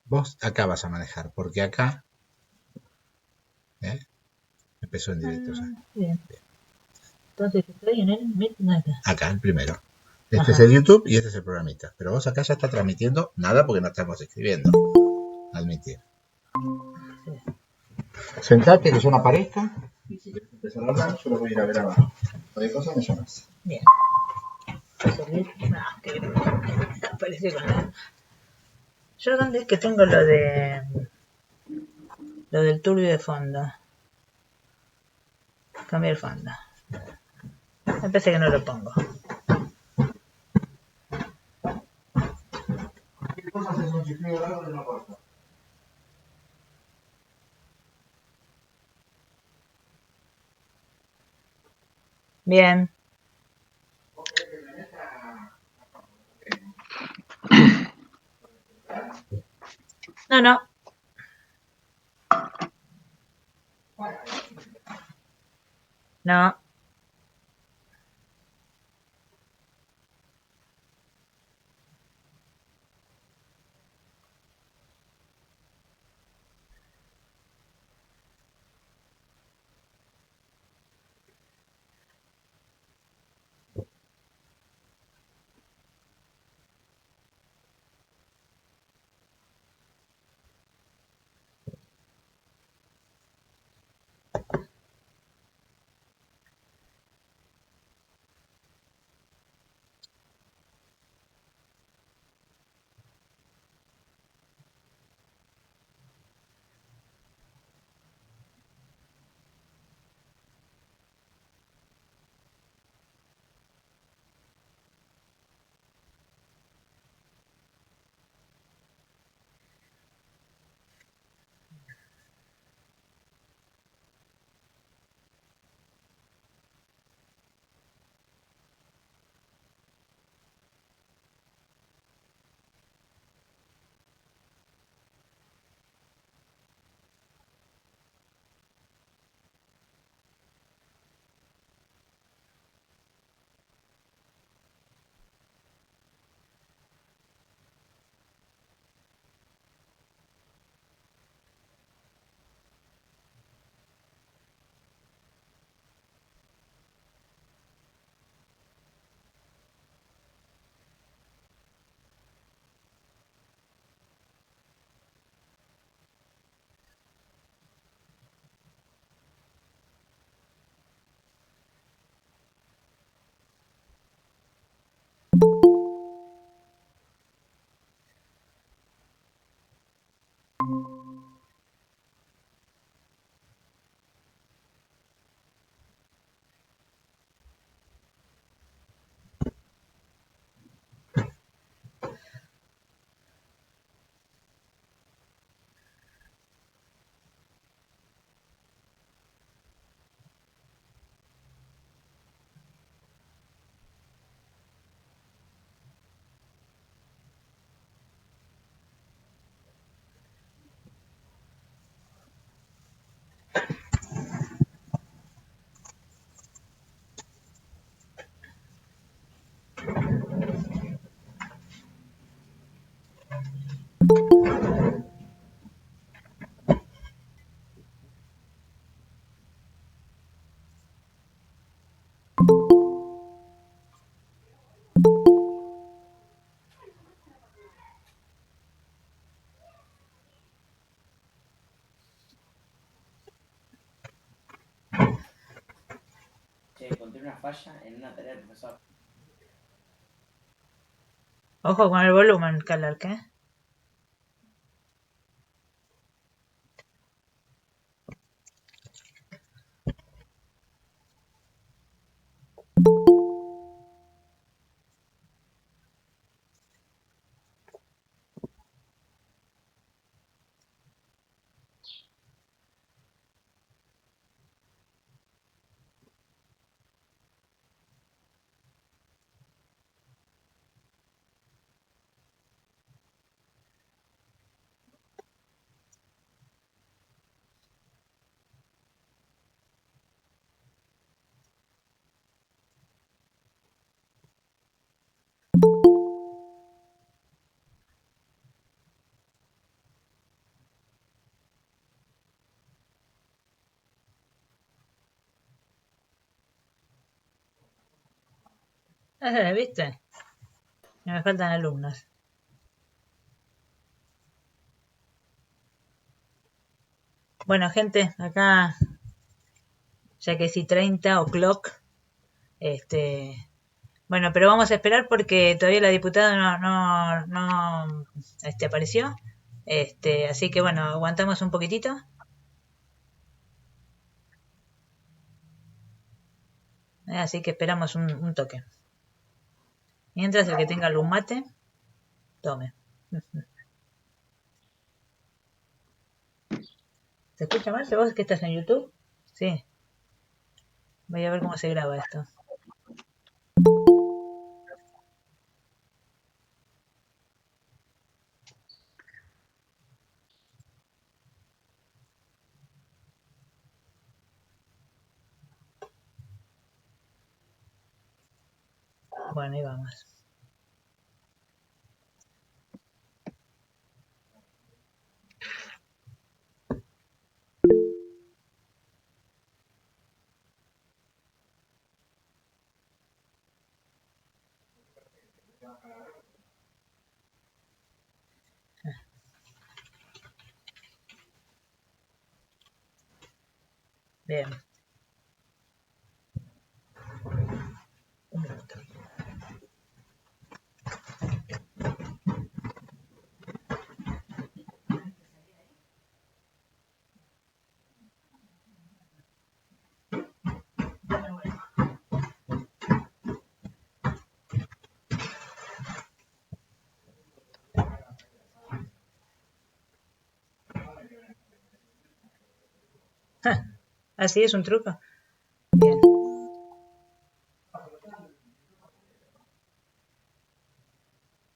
Vos acá vas a manejar, porque acá ¿eh? Empezó en directo ya. Bien. Entonces estoy en el Meet acá. Acá, el primero. Este Ajá. es el YouTube y este es el programita. Pero vos acá ya está transmitiendo nada porque no estamos escribiendo. Admitir. Sí. Sentate, que yo no aparezca. Y si querés empezar a hablar, yo lo voy a ir a ver abajo. Cualquier cosa me llamas. Bien. Que aparece con la... ¿Yo dónde es que tengo lo del turbio de fondo? Cambiar fondo. Me parece que no lo pongo. ¿Qué cosas es un chiflido largo y no corto? Bien. No, no. No. Che, encontré una falla en una tarea del profesor. Ojo con el volumen, Calark, ¿eh? ¿Viste? Me faltan alumnos. Bueno, gente, acá ya que sí 30 o'clock, bueno, pero vamos a esperar porque todavía la diputada no apareció. Así que bueno, aguantamos un poquitito. Así que esperamos un toque. Mientras el que tenga algún mate, tome. ¿Se escucha mal? ¿Vos que estás en YouTube? Sí. Voy a ver cómo se graba esto. Bueno, ahí vamos. Bien. Un minuto. ¿Así es un truco? Bien.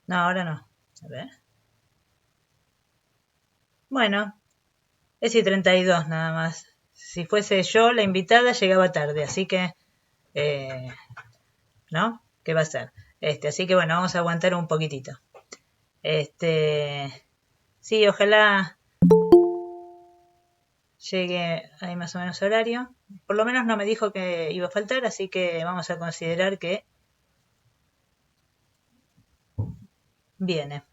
No, ahora no. A ver. Bueno, es y 32 nada más. Si fuese yo la invitada llegaba tarde, así que, ¿no? ¿Qué va a ser? Así que bueno, vamos a aguantar un poquitito. Sí, ojalá llegue ahí más o menos horario. Por lo menos no me dijo que iba a faltar, así que vamos a considerar que viene.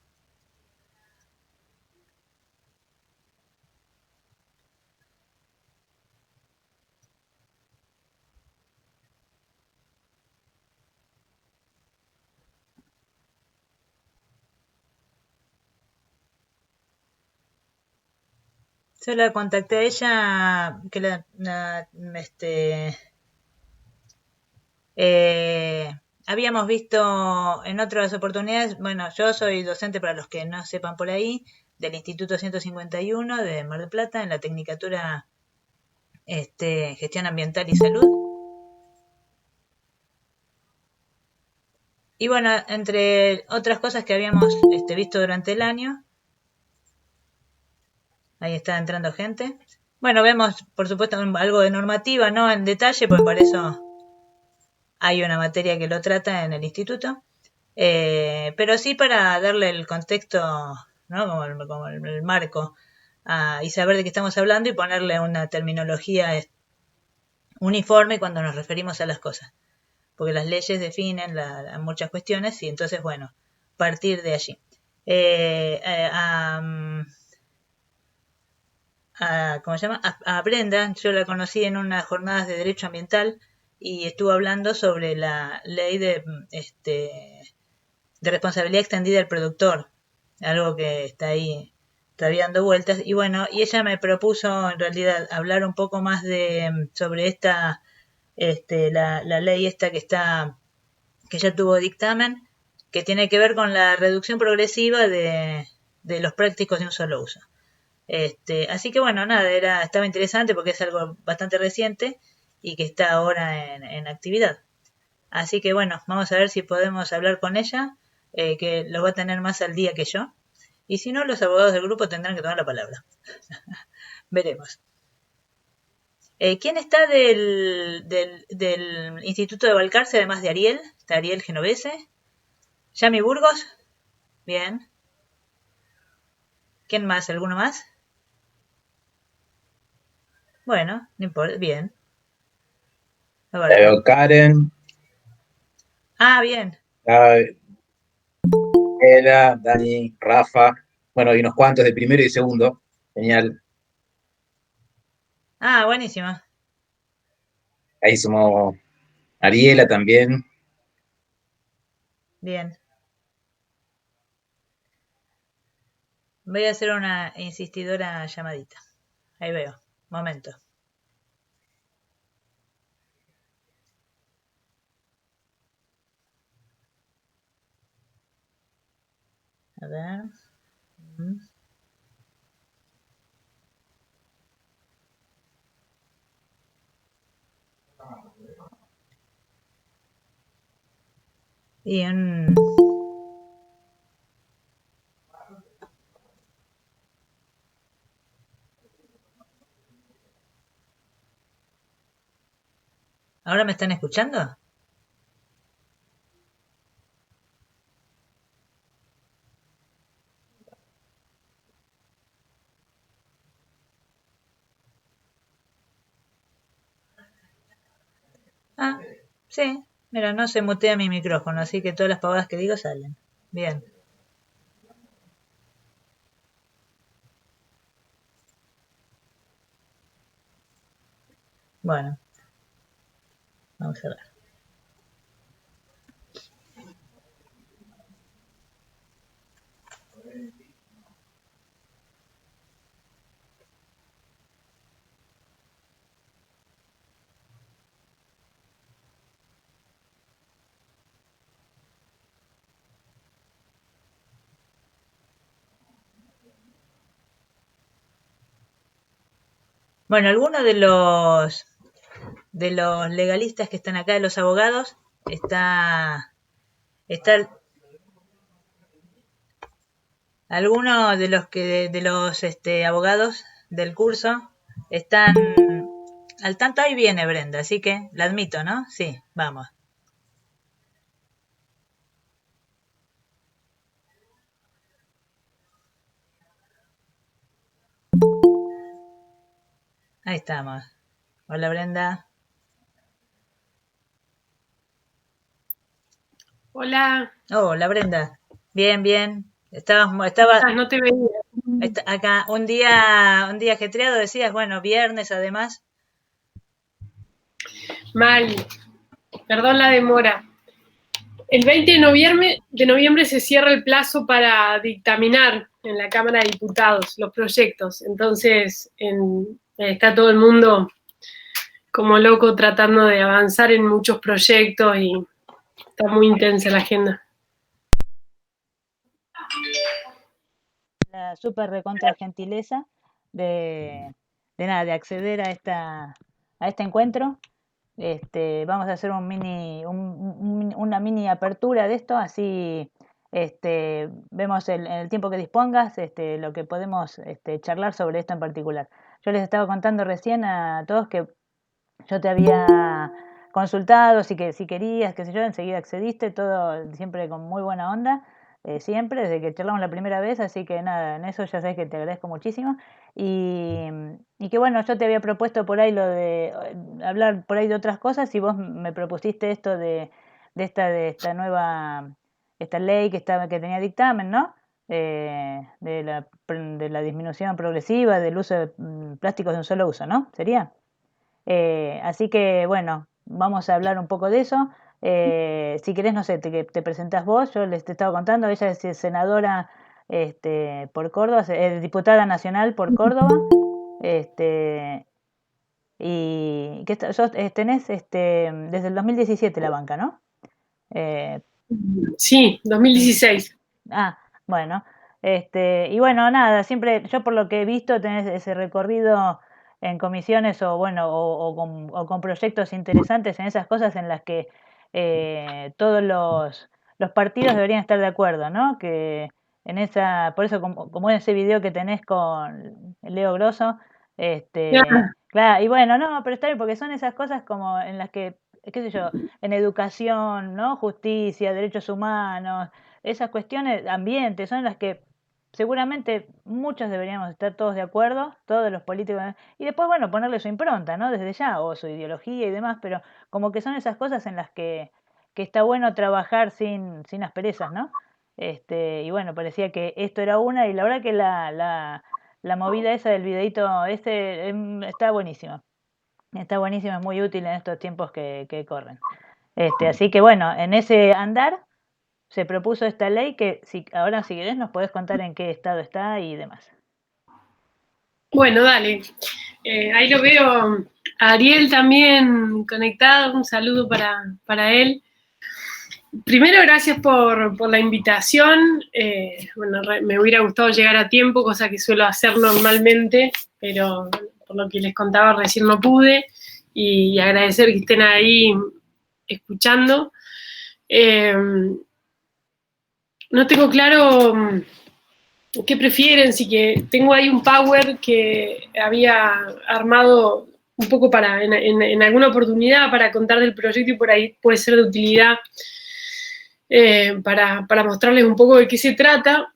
Yo la contacté a ella, que habíamos visto en otras oportunidades, bueno, yo soy docente para los que no sepan por ahí, del Instituto 151 de Mar del Plata, en la Tecnicatura Gestión Ambiental y Salud. Y bueno, entre otras cosas que habíamos visto durante el año, ahí está entrando gente. Bueno, vemos, por supuesto, algo de normativa, no en detalle, pues por eso hay una materia que lo trata en el instituto. Pero sí para darle el contexto, ¿no? Como el marco, y saber de qué estamos hablando y ponerle una terminología uniforme cuando nos referimos a las cosas. Porque las leyes definen muchas cuestiones y entonces, bueno, partir de allí. ¿Cómo se llama? A Brenda, yo la conocí en unas jornadas de derecho ambiental y estuvo hablando sobre la ley de responsabilidad extendida del productor, algo que está ahí todavía dando vueltas. Y bueno, y ella me propuso en realidad hablar un poco más sobre esta, la ley esta que ya tuvo dictamen, que tiene que ver con la reducción progresiva de los plásticos de un solo uso. Así que bueno, nada, estaba interesante porque es algo bastante reciente y que está ahora en actividad. Así que bueno, vamos a ver si podemos hablar con ella, que lo va a tener más al día que yo. Y si no, los abogados del grupo tendrán que tomar la palabra. Veremos. ¿Quién está del Instituto de Balcarce, además de Ariel? Está Ariel Genovese. Yami Burgos. Bien. ¿Quién más? ¿Alguno más? Bueno, no importa. Bien. Veo Karen. Ah, bien. Ah, Ela, Dani, Rafa, bueno, y unos cuantos de primero y segundo. Genial. Ah, buenísimo. Ahí sumó Ariela también. Bien. Voy a hacer una insistidora llamadita. Ahí veo. Momento. A ver. Mm. Y un... ¿Ahora me están escuchando? Ah, sí. Mira, no se mutea mi micrófono, así que todas las pavadas que digo salen. Bien. Bueno, vamos a ver. Bueno, algunos de los legalistas que están acá, de los abogados, está algunos de los abogados del curso están al tanto. Ahí viene Brenda, así que la admito, ¿no? Sí, vamos. Ahí estamos. Hola Brenda. Hola, Hola Brenda. Bien, bien. no te veía. Acá un día ajetreado, decías, bueno, viernes además. Mal, perdón la demora. El 20 de noviembre se cierra el plazo para dictaminar en la Cámara de Diputados los proyectos. Entonces, está todo el mundo como loco tratando de avanzar en muchos proyectos y está muy intensa la agenda. La súper recontra gentileza de, de nada, de acceder a este encuentro. Vamos a hacer una mini apertura de esto, así vemos en el tiempo que dispongas lo que podemos charlar sobre esto en particular. Yo les estaba contando recién a todos que yo te había consultado, si querías, qué sé yo, enseguida accediste, todo siempre con muy buena onda, siempre, desde que charlamos la primera vez, así que nada, en eso ya sabes que te agradezco muchísimo. Y que bueno, yo te había propuesto por ahí lo de hablar por ahí de otras cosas y vos me propusiste esto de esta nueva, esta ley que tenía dictamen, ¿no? De la disminución progresiva del uso de plásticos de un solo uso, ¿no? ¿Sería? Así que bueno, vamos a hablar un poco de eso. Si querés, no sé, te presentás vos, yo les te estaba contando, ella es senadora por Córdoba, es diputada nacional por Córdoba, este, y que tenés desde el 2017 la banca, ¿no? Eh, Sí, 2016. Ah, bueno, y bueno, nada, siempre, yo por lo que he visto, tenés ese recorrido en comisiones o bueno, o con proyectos interesantes en esas cosas en las que todos los partidos deberían estar de acuerdo, ¿no? Que por eso como en ese video que tenés con Leo Grosso, claro, y bueno, no, pero está bien, porque son esas cosas como en las que, qué sé yo, en educación, ¿no? Justicia, derechos humanos, esas cuestiones, ambientes, son las que seguramente muchos deberíamos estar todos de acuerdo, todos los políticos, y después, bueno, ponerle su impronta, ¿no? Desde ya, o su ideología y demás, pero como que son esas cosas en las que está bueno trabajar sin asperezas, ¿no? Y bueno, parecía que esto era una, y la verdad que la movida esa del videíto está buenísima. Está buenísima, es muy útil en estos tiempos que corren. Así que bueno, en ese andar se propuso esta ley que ahora si querés nos podés contar en qué estado está y demás. Bueno, dale. Ahí lo veo a Ariel también conectado, un saludo para él. Primero, gracias por la invitación. Bueno, me hubiera gustado llegar a tiempo, cosa que suelo hacer normalmente, pero por lo que les contaba recién no pude, y agradecer que estén ahí escuchando. No tengo claro qué prefieren, sí que tengo ahí un power que había armado un poco en alguna oportunidad para contar del proyecto, y por ahí puede ser de utilidad para mostrarles un poco de qué se trata,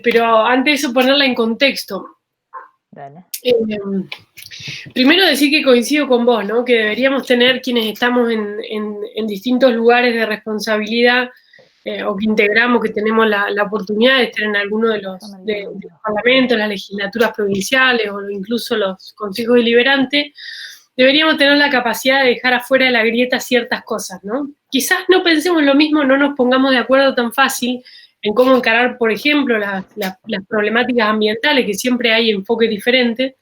pero antes de eso ponerla en contexto. Dale. Primero decir que coincido con vos, ¿no? Que deberíamos tener quienes estamos en distintos lugares de responsabilidad, o que integramos, que tenemos la oportunidad de estar en alguno de los parlamentos, las legislaturas provinciales o incluso los consejos deliberantes, deberíamos tener la capacidad de dejar afuera de la grieta ciertas cosas, ¿no? Quizás no pensemos lo mismo, no nos pongamos de acuerdo tan fácil en cómo encarar, por ejemplo, las problemáticas ambientales, que siempre hay enfoques diferentes,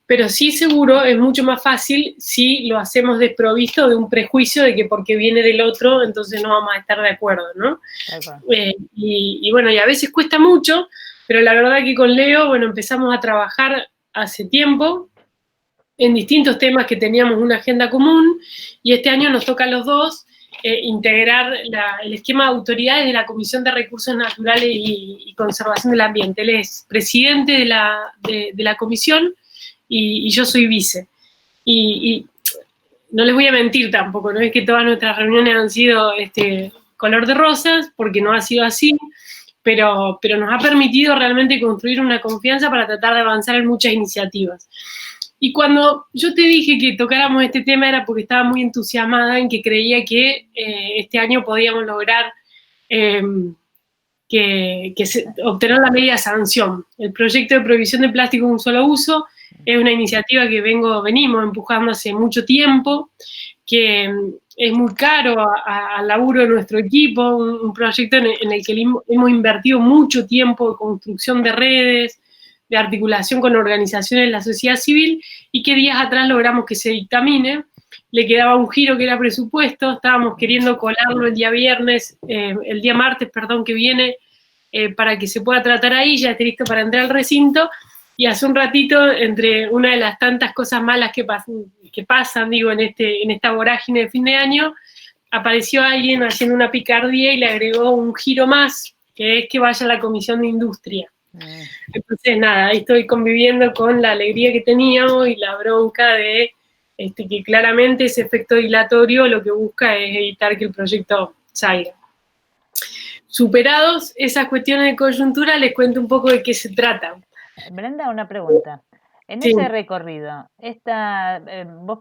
pero sí seguro es mucho más fácil si lo hacemos desprovisto de un prejuicio de que porque viene del otro, entonces no vamos a estar de acuerdo, ¿no? Y bueno, y a veces cuesta mucho, pero la verdad que con Leo, bueno, empezamos a trabajar hace tiempo en distintos temas que teníamos una agenda común, y este año nos toca a los dos integrar el esquema de autoridades de la Comisión de Recursos Naturales y Conservación del Ambiente. Él es presidente de la comisión, y yo soy vice. Y no les voy a mentir tampoco, no es que todas nuestras reuniones han sido color de rosas, porque no ha sido así, pero nos ha permitido realmente construir una confianza para tratar de avanzar en muchas iniciativas. Y cuando yo te dije que tocáramos este tema era porque estaba muy entusiasmada en que creía que este año podíamos lograr obtener la media sanción. El proyecto de prohibición de plástico de un solo uso es una iniciativa que venimos empujando hace mucho tiempo, que es muy caro al laburo de nuestro equipo, un proyecto en el que hemos invertido mucho tiempo en construcción de redes, de articulación con organizaciones de la sociedad civil, y que días atrás logramos que se dictamine. Le quedaba un giro que era presupuesto, estábamos queriendo colarlo el día martes, que viene, para que se pueda tratar ahí, ya esté listo para entrar al recinto. Y hace un ratito, entre una de las tantas cosas malas que pasan, en esta vorágine de fin de año, apareció alguien haciendo una picardía y le agregó un giro más, que es que vaya a la Comisión de Industria. Entonces, nada, ahí estoy conviviendo con la alegría que teníamos y la bronca de que claramente ese efecto dilatorio lo que busca es evitar que el proyecto salga. Superados esas cuestiones de coyuntura, les cuento un poco de qué se trata. Brenda, una pregunta. En Sí. ese recorrido, vos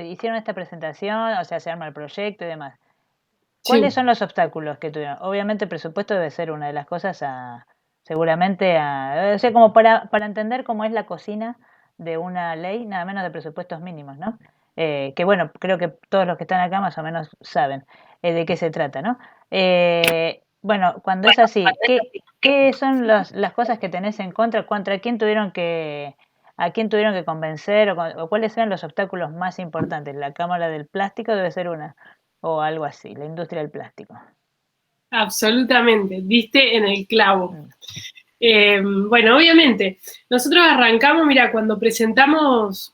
hicieron esta presentación, o sea, se arma el proyecto y demás. ¿Cuáles son los obstáculos que tuvieron? Obviamente el presupuesto debe ser una de las cosas seguramente, o sea, como para entender cómo es la cocina de una ley, nada menos de presupuestos mínimos, ¿no? Que bueno, creo que todos los que están acá más o menos saben de qué se trata, ¿no? Bueno, cuando es así, ¿qué son las cosas que tenés en contra? ¿Contra quién a quién tuvieron que convencer? ¿O cuáles eran los obstáculos más importantes? ¿La Cámara del Plástico debe ser una? O algo así, la industria del plástico. Absolutamente, diste en el clavo. Bueno, obviamente, nosotros arrancamos, mira, cuando presentamos,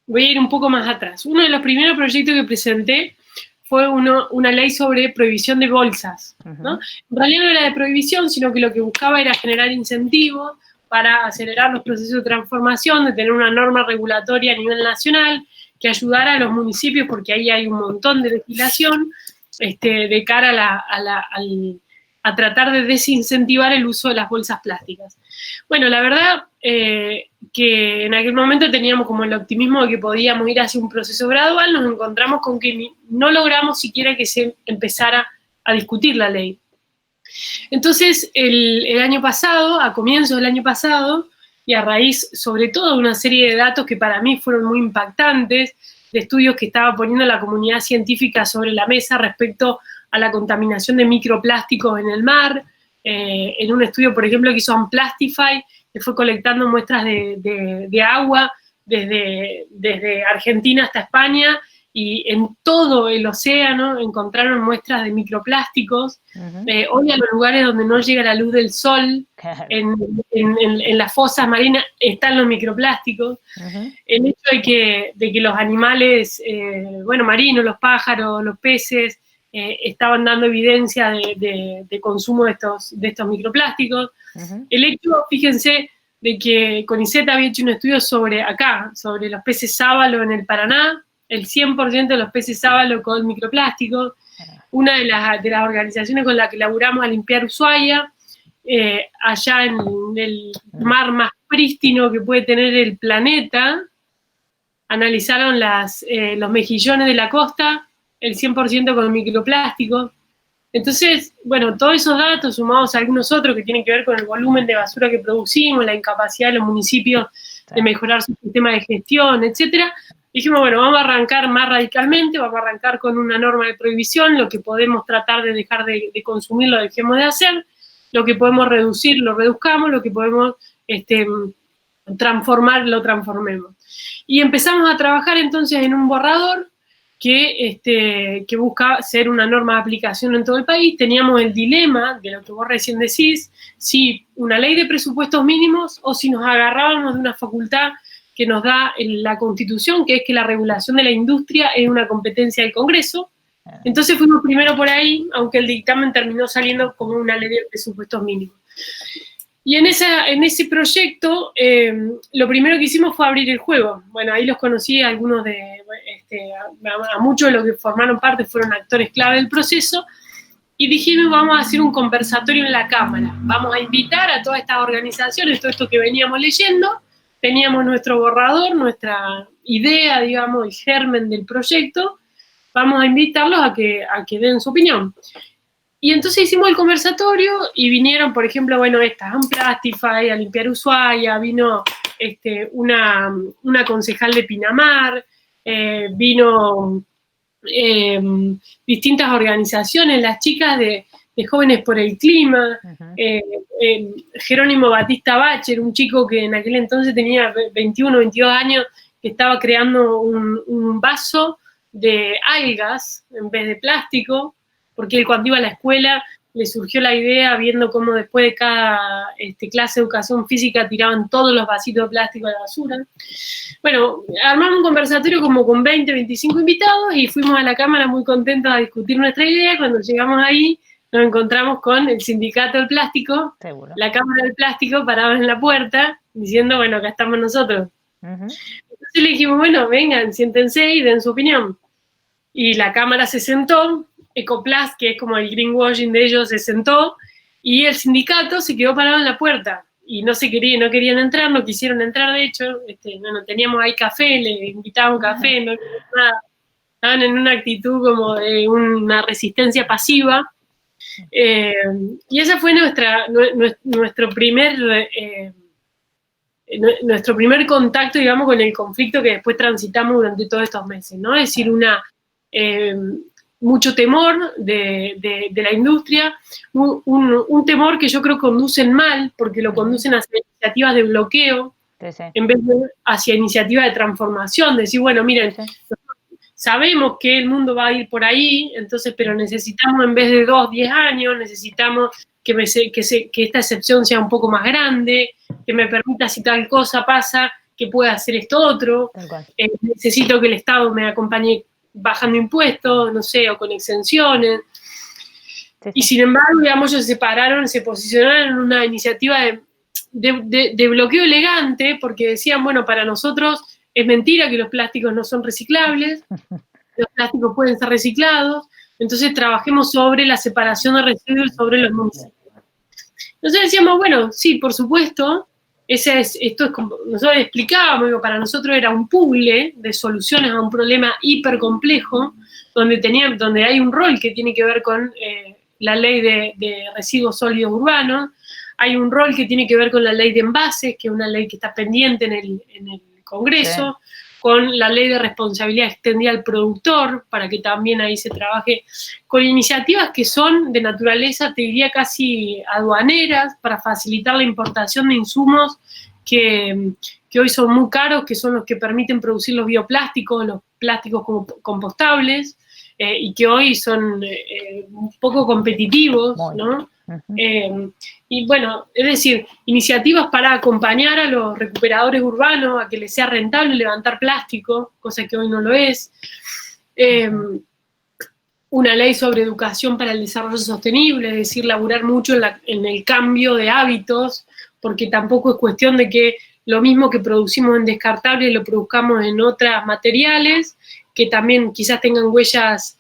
voy a ir un poco más atrás. Uno de los primeros proyectos que presenté fue una ley sobre prohibición de bolsas, ¿no? En realidad no era de prohibición, sino que lo que buscaba era generar incentivos para acelerar los procesos de transformación, de tener una norma regulatoria a nivel nacional que ayudara a los municipios, porque ahí hay un montón de legislación, de cara a tratar de desincentivar el uso de las bolsas plásticas. Bueno, la verdad, que en aquel momento teníamos como el optimismo de que podíamos ir hacia un proceso gradual, nos encontramos con que no logramos siquiera que se empezara a discutir la ley. Entonces, el año pasado, a comienzos del año pasado, y a raíz sobre todo de una serie de datos que para mí fueron muy impactantes, de estudios que estaba poniendo la comunidad científica sobre la mesa respecto a la contaminación de microplásticos en el mar, en un estudio, por ejemplo, que hizo Unplastify, que fue colectando muestras de agua desde Argentina hasta España, y en todo el océano encontraron muestras de microplásticos. Hoy a los lugares donde no llega la luz del sol, en las fosas marinas, están los microplásticos. El hecho de que los animales, marinos, los pájaros, los peces, estaban dando evidencia de consumo de estos microplásticos. El hecho, fíjense, de que CONICET había hecho un estudio sobre los peces sábalo en el Paraná, el 100% de los peces sábalo con microplásticos. Una de las organizaciones con la que laburamos a limpiar Ushuaia, allá en el mar más prístino que puede tener el planeta, analizaron los mejillones de la costa, el 100% con microplásticos. Entonces, bueno, todos esos datos sumados a algunos otros que tienen que ver con el volumen de basura que producimos, la incapacidad de los municipios de mejorar su sistema de gestión, etcétera, dijimos, bueno, vamos a arrancar más radicalmente, vamos a arrancar con una norma de prohibición, lo que podemos tratar de dejar de consumir lo dejemos de hacer, lo que podemos reducir lo reduzcamos, lo que podemos transformar lo transformemos. Y empezamos a trabajar entonces en un borrador que busca ser una norma de aplicación en todo el país. Teníamos el dilema de lo que vos recién decís, si una ley de presupuestos mínimos o si nos agarrábamos de una facultad que nos da la Constitución, que es que la regulación de la industria es una competencia del Congreso. Entonces fuimos primero por ahí, aunque el dictamen terminó saliendo como una ley de presupuestos mínimos. Y en ese proyecto, lo primero que hicimos fue abrir el juego. Bueno, ahí los conocí, algunos a muchos de los que formaron parte fueron actores clave del proceso, y dijimos, vamos a hacer un conversatorio en la Cámara. Vamos a invitar a todas estas organizaciones, todo esto que veníamos leyendo. Teníamos nuestro borrador, nuestra idea, digamos, el germen del proyecto. Vamos a invitarlos a que den su opinión. Y entonces hicimos el conversatorio y vinieron, por ejemplo, Unplastify, a limpiar Ushuaia, vino una concejal de Pinamar, vino distintas organizaciones, las chicas de Jóvenes por el Clima, Jerónimo Batista Bacher, un chico que en aquel entonces tenía 21, 22 años, que estaba creando un vaso de algas en vez de plástico, porque él cuando iba a la escuela le surgió la idea, viendo cómo después de cada clase de educación física tiraban todos los vasitos de plástico a la basura. Bueno, armamos un conversatorio como con 20, 25 invitados y fuimos a la Cámara muy contentos a discutir nuestra idea. Cuando llegamos ahí, nos encontramos con el Sindicato del Plástico, seguro, la Cámara del Plástico, parados en la puerta, diciendo, bueno, acá estamos nosotros. Entonces le dijimos, bueno, vengan, siéntense y den su opinión. Y la Cámara se sentó, Ecoplast, que es como el greenwashing de ellos, se sentó, y el sindicato se quedó parado en la puerta. Y no querían entrar, no quisieron entrar, de hecho, teníamos ahí café, le invitábamos café, no nada. Estaban en una actitud como de una resistencia pasiva. Y esa fue nuestro primer contacto, digamos, con el conflicto que después transitamos durante todos estos meses, ¿no? Es decir, mucho temor de la industria, un temor que yo creo conducen mal, porque lo conducen hacia iniciativas de bloqueo, en vez de hacia iniciativas de transformación, de decir, bueno, miren, sabemos que el mundo va a ir por ahí, entonces, pero necesitamos en vez de 2, 10 años, necesitamos que esta excepción sea un poco más grande, que me permita, si tal cosa pasa, que pueda hacer esto otro, necesito que el Estado me acompañe bajando impuestos, no sé, o con exenciones. Y sin embargo, digamos, ellos se posicionaron en una iniciativa de bloqueo elegante, porque decían, bueno, para nosotros es mentira que los plásticos no son reciclables, los plásticos pueden ser reciclados, entonces trabajemos sobre la separación de residuos sobre los municipios. Entonces decíamos, bueno, sí, por supuesto, esto es como, nosotros explicábamos, digo, para nosotros era un puzzle de soluciones a un problema hiper complejo, donde hay un rol que tiene que ver con la ley de residuos sólidos urbanos, hay un rol que tiene que ver con la ley de envases, que es una ley que está pendiente en el Congreso, sí, con la ley de responsabilidad extendida al productor, para que también ahí se trabaje con iniciativas que son de naturaleza, te diría, casi aduaneras, para facilitar la importación de insumos que hoy son muy caros, que son los que permiten producir los bioplásticos, los plásticos compostables, y que hoy son un poco competitivos, ¿no? Y bueno, es decir, iniciativas para acompañar a los recuperadores urbanos a que les sea rentable levantar plástico, cosa que hoy no lo es. Una ley sobre educación para el desarrollo sostenible, es decir, laburar mucho en el cambio de hábitos, porque tampoco es cuestión de que lo mismo que producimos en descartables lo produzcamos en otros materiales, que también quizás tengan huellas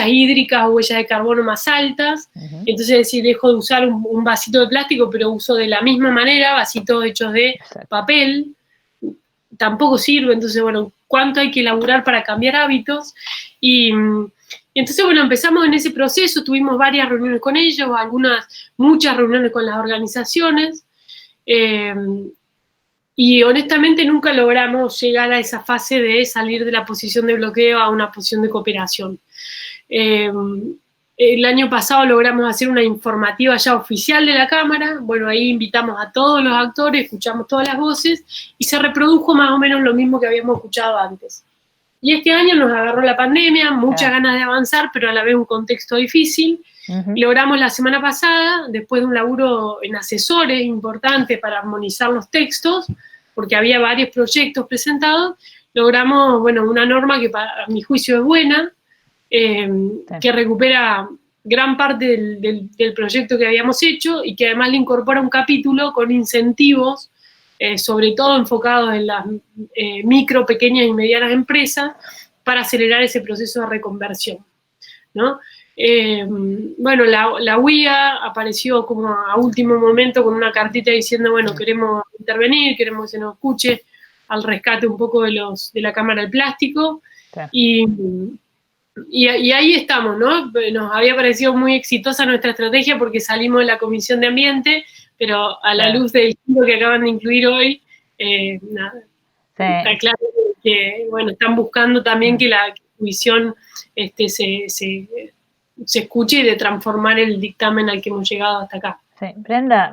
hídricas o huellas de carbono más altas. Entonces, si dejo de usar un vasito de plástico, pero uso de la misma manera vasitos hechos de papel, tampoco sirve. Entonces, bueno, ¿cuánto hay que elaborar para cambiar hábitos? Y entonces, bueno, empezamos en ese proceso, tuvimos varias reuniones con ellos, muchas reuniones con las organizaciones, y honestamente nunca logramos llegar a esa fase de salir de la posición de bloqueo a una posición de cooperación. El año pasado logramos hacer una informativa ya oficial de la Cámara. Bueno, ahí invitamos a todos los actores, escuchamos todas las voces y se reprodujo más o menos lo mismo que habíamos escuchado antes. Y este año nos agarró la pandemia, muchas ganas de avanzar, pero a la vez un contexto difícil. Logramos la semana pasada, después de un laburo en asesores importante para armonizar los textos, porque había varios proyectos presentados, logramos, bueno, una norma que para mi juicio es buena, que recupera gran parte del proyecto que habíamos hecho y que además le incorpora un capítulo con incentivos, sobre todo enfocados en las micro, pequeñas y medianas empresas, para acelerar ese proceso de reconversión, ¿no? Bueno, la UIA apareció como a último momento con una cartita diciendo, bueno, queremos intervenir, queremos que se nos escuche al rescate un poco de la Cámara del Plástico, y ahí estamos, ¿no? Nos había parecido muy exitosa nuestra estrategia porque salimos de la Comisión de Ambiente, pero a la luz del giro que acaban de incluir hoy, nada, está claro que, bueno, están buscando también que la comisión se escuche y de transformar el dictamen al que hemos llegado hasta acá. Sí, Brenda,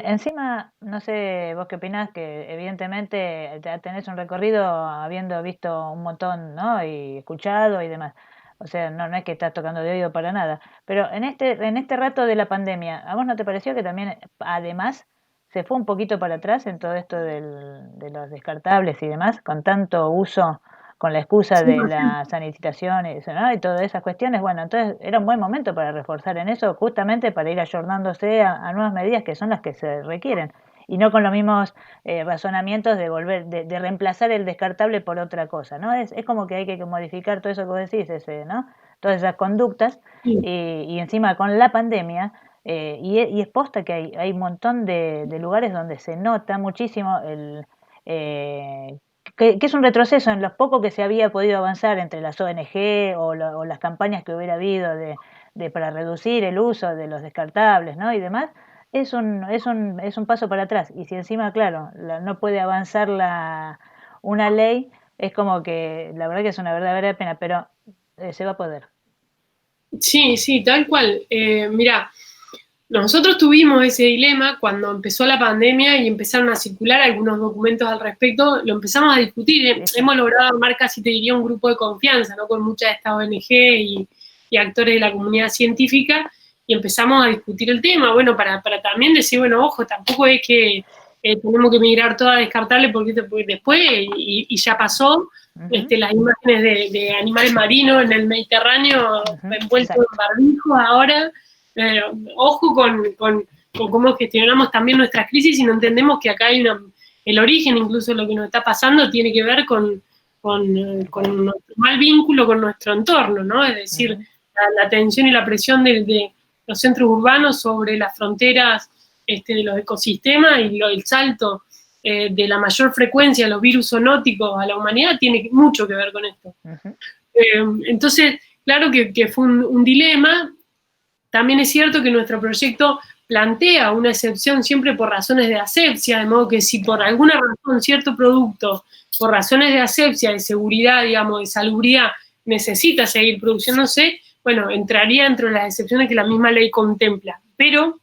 encima, no sé, vos qué opinás, que evidentemente ya tenés un recorrido habiendo visto un montón, ¿no? Y escuchado y demás. O sea, no es que estás tocando de oído para nada. Pero en este rato de la pandemia, ¿a vos no te pareció que también, además, se fue un poquito para atrás en todo esto de los descartables y demás, con tanto uso, con la excusa de la sanitización y eso, ¿no? Y todas esas cuestiones? Bueno, entonces era un buen momento para reforzar en eso, justamente para ir ayornándose a nuevas medidas que son las que se requieren, y no con los mismos razonamientos de reemplazar el descartable por otra cosa, ¿no? Es como que hay que modificar todo eso que vos decís, ¿no? Todas esas conductas, y encima con la pandemia, y es posta que hay un montón de lugares donde se nota muchísimo que es un retroceso en lo poco que se había podido avanzar entre las ONG o las campañas que hubiera habido para reducir el uso de los descartables, ¿no? Y demás. Es un paso para atrás, y si encima, claro, no puede avanzar una ley, es como que la verdad que es una verdadera pena, pero se va a poder. Sí, tal cual. Mirá, nosotros tuvimos ese dilema cuando empezó la pandemia y empezaron a circular algunos documentos al respecto, lo empezamos a discutir, hemos logrado armar casi, te diría, un grupo de confianza, ¿no? Con muchas de estas ONG y actores de la comunidad científica, y empezamos a discutir el tema, bueno, para también decir, bueno, ojo, tampoco es que tenemos que migrar todo a descartable porque después, y ya pasó, las imágenes de animales marinos en el Mediterráneo envueltos en barbijos ahora, ojo con cómo gestionamos también nuestras crisis, y no entendemos que acá hay el origen incluso de lo que nos está pasando tiene que ver con nuestro mal vínculo con nuestro entorno, ¿no? Es decir, la tensión y la presión de los centros urbanos sobre las fronteras de los ecosistemas, y el salto de la mayor frecuencia de los virus zoonóticos a la humanidad tiene mucho que ver con esto. Entonces, claro que fue un dilema. También es cierto que nuestro proyecto plantea una excepción siempre por razones de asepsia, de modo que si por alguna razón cierto producto, por razones de asepsia, de seguridad, digamos, de salubridad, necesita seguir produciéndose, bueno, entraría dentro de las excepciones que la misma ley contempla. Pero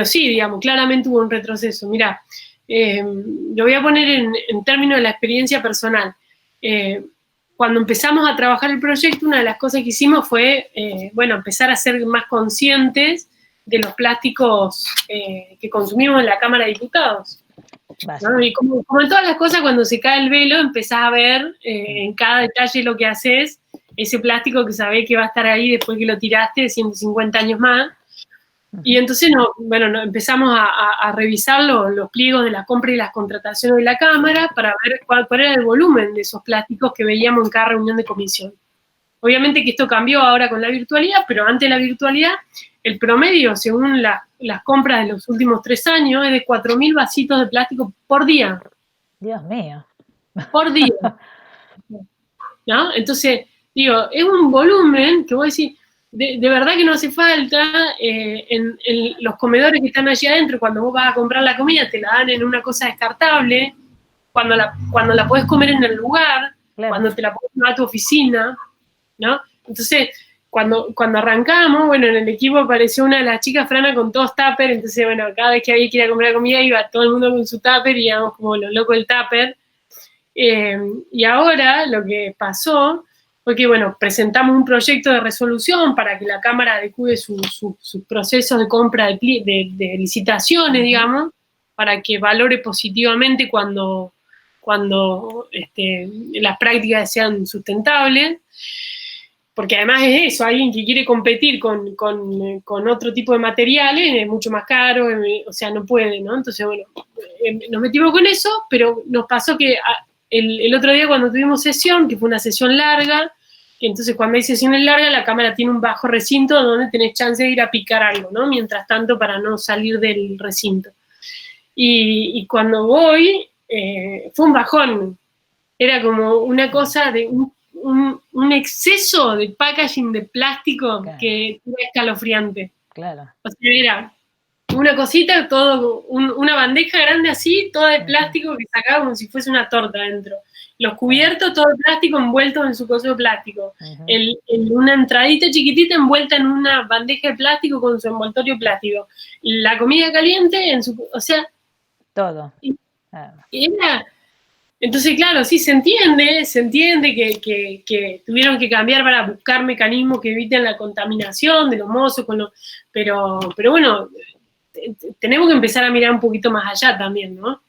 sí, digamos, claramente hubo un retroceso. Mirá, lo voy a poner en términos de la experiencia personal. Cuando empezamos a trabajar el proyecto, una de las cosas que hicimos fue, empezar a ser más conscientes de los plásticos que consumimos en la Cámara de Diputados, ¿no? Y como en todas las cosas, cuando se cae el velo, empezás a ver en cada detalle lo que haces, ese plástico que sabés que va a estar ahí después que lo tiraste 150 años más. Y entonces empezamos a revisar los pliegos de la compra y las contrataciones de la Cámara para ver cuál era el volumen de esos plásticos que veíamos en cada reunión de comisión. Obviamente que esto cambió ahora con la virtualidad, pero antes de la virtualidad, el promedio, según las compras de los últimos 3 años, es de 4.000 vasitos de plástico por día. Dios mío. Por día. ¿No? Entonces, digo, es un volumen que vos decís, de verdad que no hace falta. En los comedores que están allí adentro, cuando vos vas a comprar la comida, te la dan en una cosa descartable, cuando la podés comer en el lugar, claro, cuando te la podés llevar a tu oficina, ¿no? Entonces, cuando arrancamos, en el equipo apareció una de las chicas, Frana, con todos tupper, entonces, cada vez que había que ir a comprar comida, iba todo el mundo con su tupper, y íbamos como los locos del tupper. Y ahora lo que pasó fue que, presentamos un proyecto de resolución para que la Cámara adecue sus procesos de compra de licitaciones, digamos, para que valore positivamente cuando las prácticas sean sustentables, porque además es eso, alguien que quiere competir con otro tipo de materiales es mucho más caro, o sea, no puede, ¿no? Entonces, nos metimos con eso, pero nos pasó que el otro día cuando tuvimos sesión, que fue una sesión larga, entonces cuando hay sesiones largas la Cámara tiene un bajo recinto donde tenés chance de ir a picar algo, ¿no? Mientras tanto, para no salir del recinto. Y cuando voy, fue un bajón. Era como una cosa de un exceso de packaging de plástico, claro, que era escalofriante. Claro. O sea, era una cosita, una bandeja grande así, toda de plástico, que sacaba como si fuese una torta adentro. Los cubiertos, todo de plástico, envueltos en su coso de plástico. Una entradita chiquitita envuelta en una bandeja de plástico con su envoltorio plástico. La comida caliente o sea... Todo. Entonces, claro, sí, se entiende que tuvieron que cambiar para buscar mecanismos que eviten la contaminación de los mozos, pero bueno, tenemos que empezar a mirar un poquito más allá también, ¿no?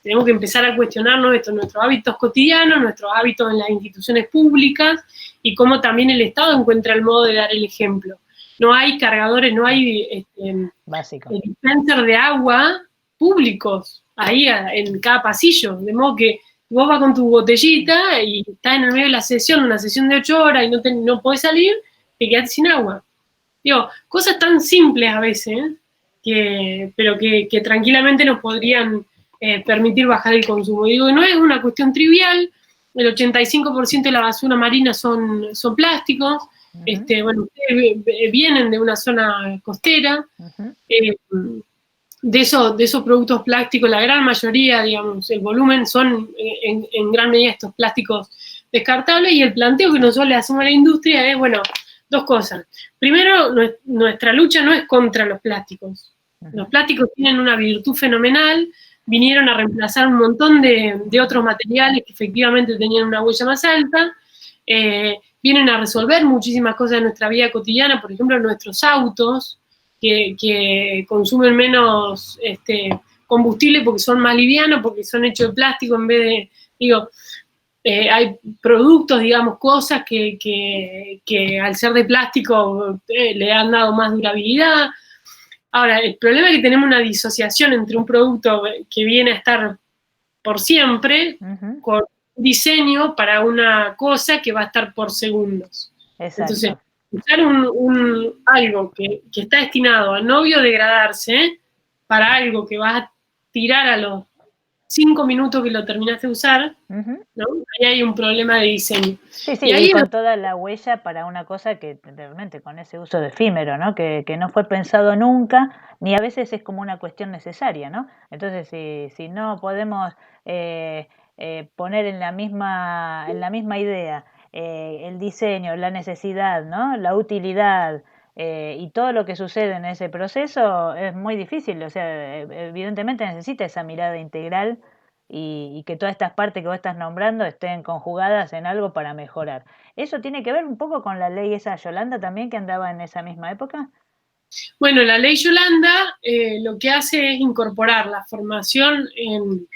Tenemos que empezar a cuestionarnos nuestros hábitos cotidianos, nuestros hábitos en las instituciones públicas, y cómo también el Estado encuentra el modo de dar el ejemplo. No hay cargadores, no hay dispenser de agua públicos ahí en cada pasillo, de modo que vos vas con tu botellita y estás en el medio de la sesión, una sesión de 8 horas, y no podés salir, te quedás sin agua. Digo, cosas tan simples a veces, pero que tranquilamente nos podrían permitir bajar el consumo. Digo, no es una cuestión trivial. El 85% de la basura marina son plásticos. Ustedes vienen de una zona costera. De esos productos plásticos, la gran mayoría, digamos, el volumen son en gran medida estos plásticos descartables, y el planteo que nosotros le hacemos a la industria es, dos cosas. Primero, nuestra lucha no es contra los plásticos. Los plásticos tienen una virtud fenomenal, vinieron a reemplazar un montón de otros materiales que efectivamente tenían una huella más alta, vienen a resolver muchísimas cosas de nuestra vida cotidiana, por ejemplo, nuestros autos, que consumen menos combustible porque son más livianos, porque son hechos de plástico en vez de, hay productos, digamos, cosas que al ser de plástico le han dado más durabilidad. Ahora, el problema es que tenemos una disociación entre un producto que viene a estar por siempre, con un diseño para una cosa que va a estar por segundos. Exacto. Entonces, usar algo que está destinado a no biodegradarse para algo que va tirar a los 5 minutos que lo terminaste de usar, ¿no? Ahí hay un problema de diseño. Sí, Y ahí y con toda la huella para una cosa que realmente con ese uso de efímero, ¿no? Que no fue pensado nunca, ni a veces es como una cuestión necesaria, ¿no? Entonces, si no podemos poner en la misma idea el diseño, la necesidad, ¿no? La utilidad y todo lo que sucede en ese proceso, es muy difícil. O sea, evidentemente necesita esa mirada integral y que todas estas partes que vos estás nombrando estén conjugadas en algo para mejorar. ¿Eso tiene que ver un poco con la ley esa Yolanda también que andaba en esa misma época? Bueno, la ley Yolanda lo que hace es incorporar la formación en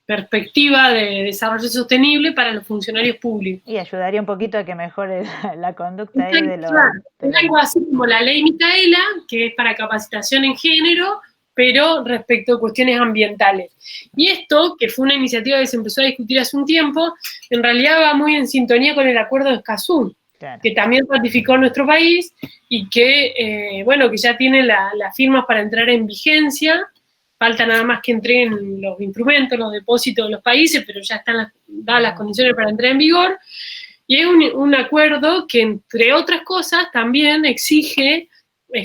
perspectiva de desarrollo sostenible para los funcionarios públicos. Y ayudaría un poquito a que mejore la conducta ahí de los... Claro, algo así como la ley Micaela, que es para capacitación en género, pero respecto a cuestiones ambientales. Y esto, que fue una iniciativa que se empezó a discutir hace un tiempo, en realidad va muy en sintonía con el Acuerdo de Escazú, claro, que también ratificó nuestro país y que, bueno, que ya tiene las firmas para entrar en vigencia. Falta nada más que entreguen los instrumentos, los depósitos de los países, pero ya están dadas las condiciones para entrar en vigor. Y es un acuerdo que, entre otras cosas, también exige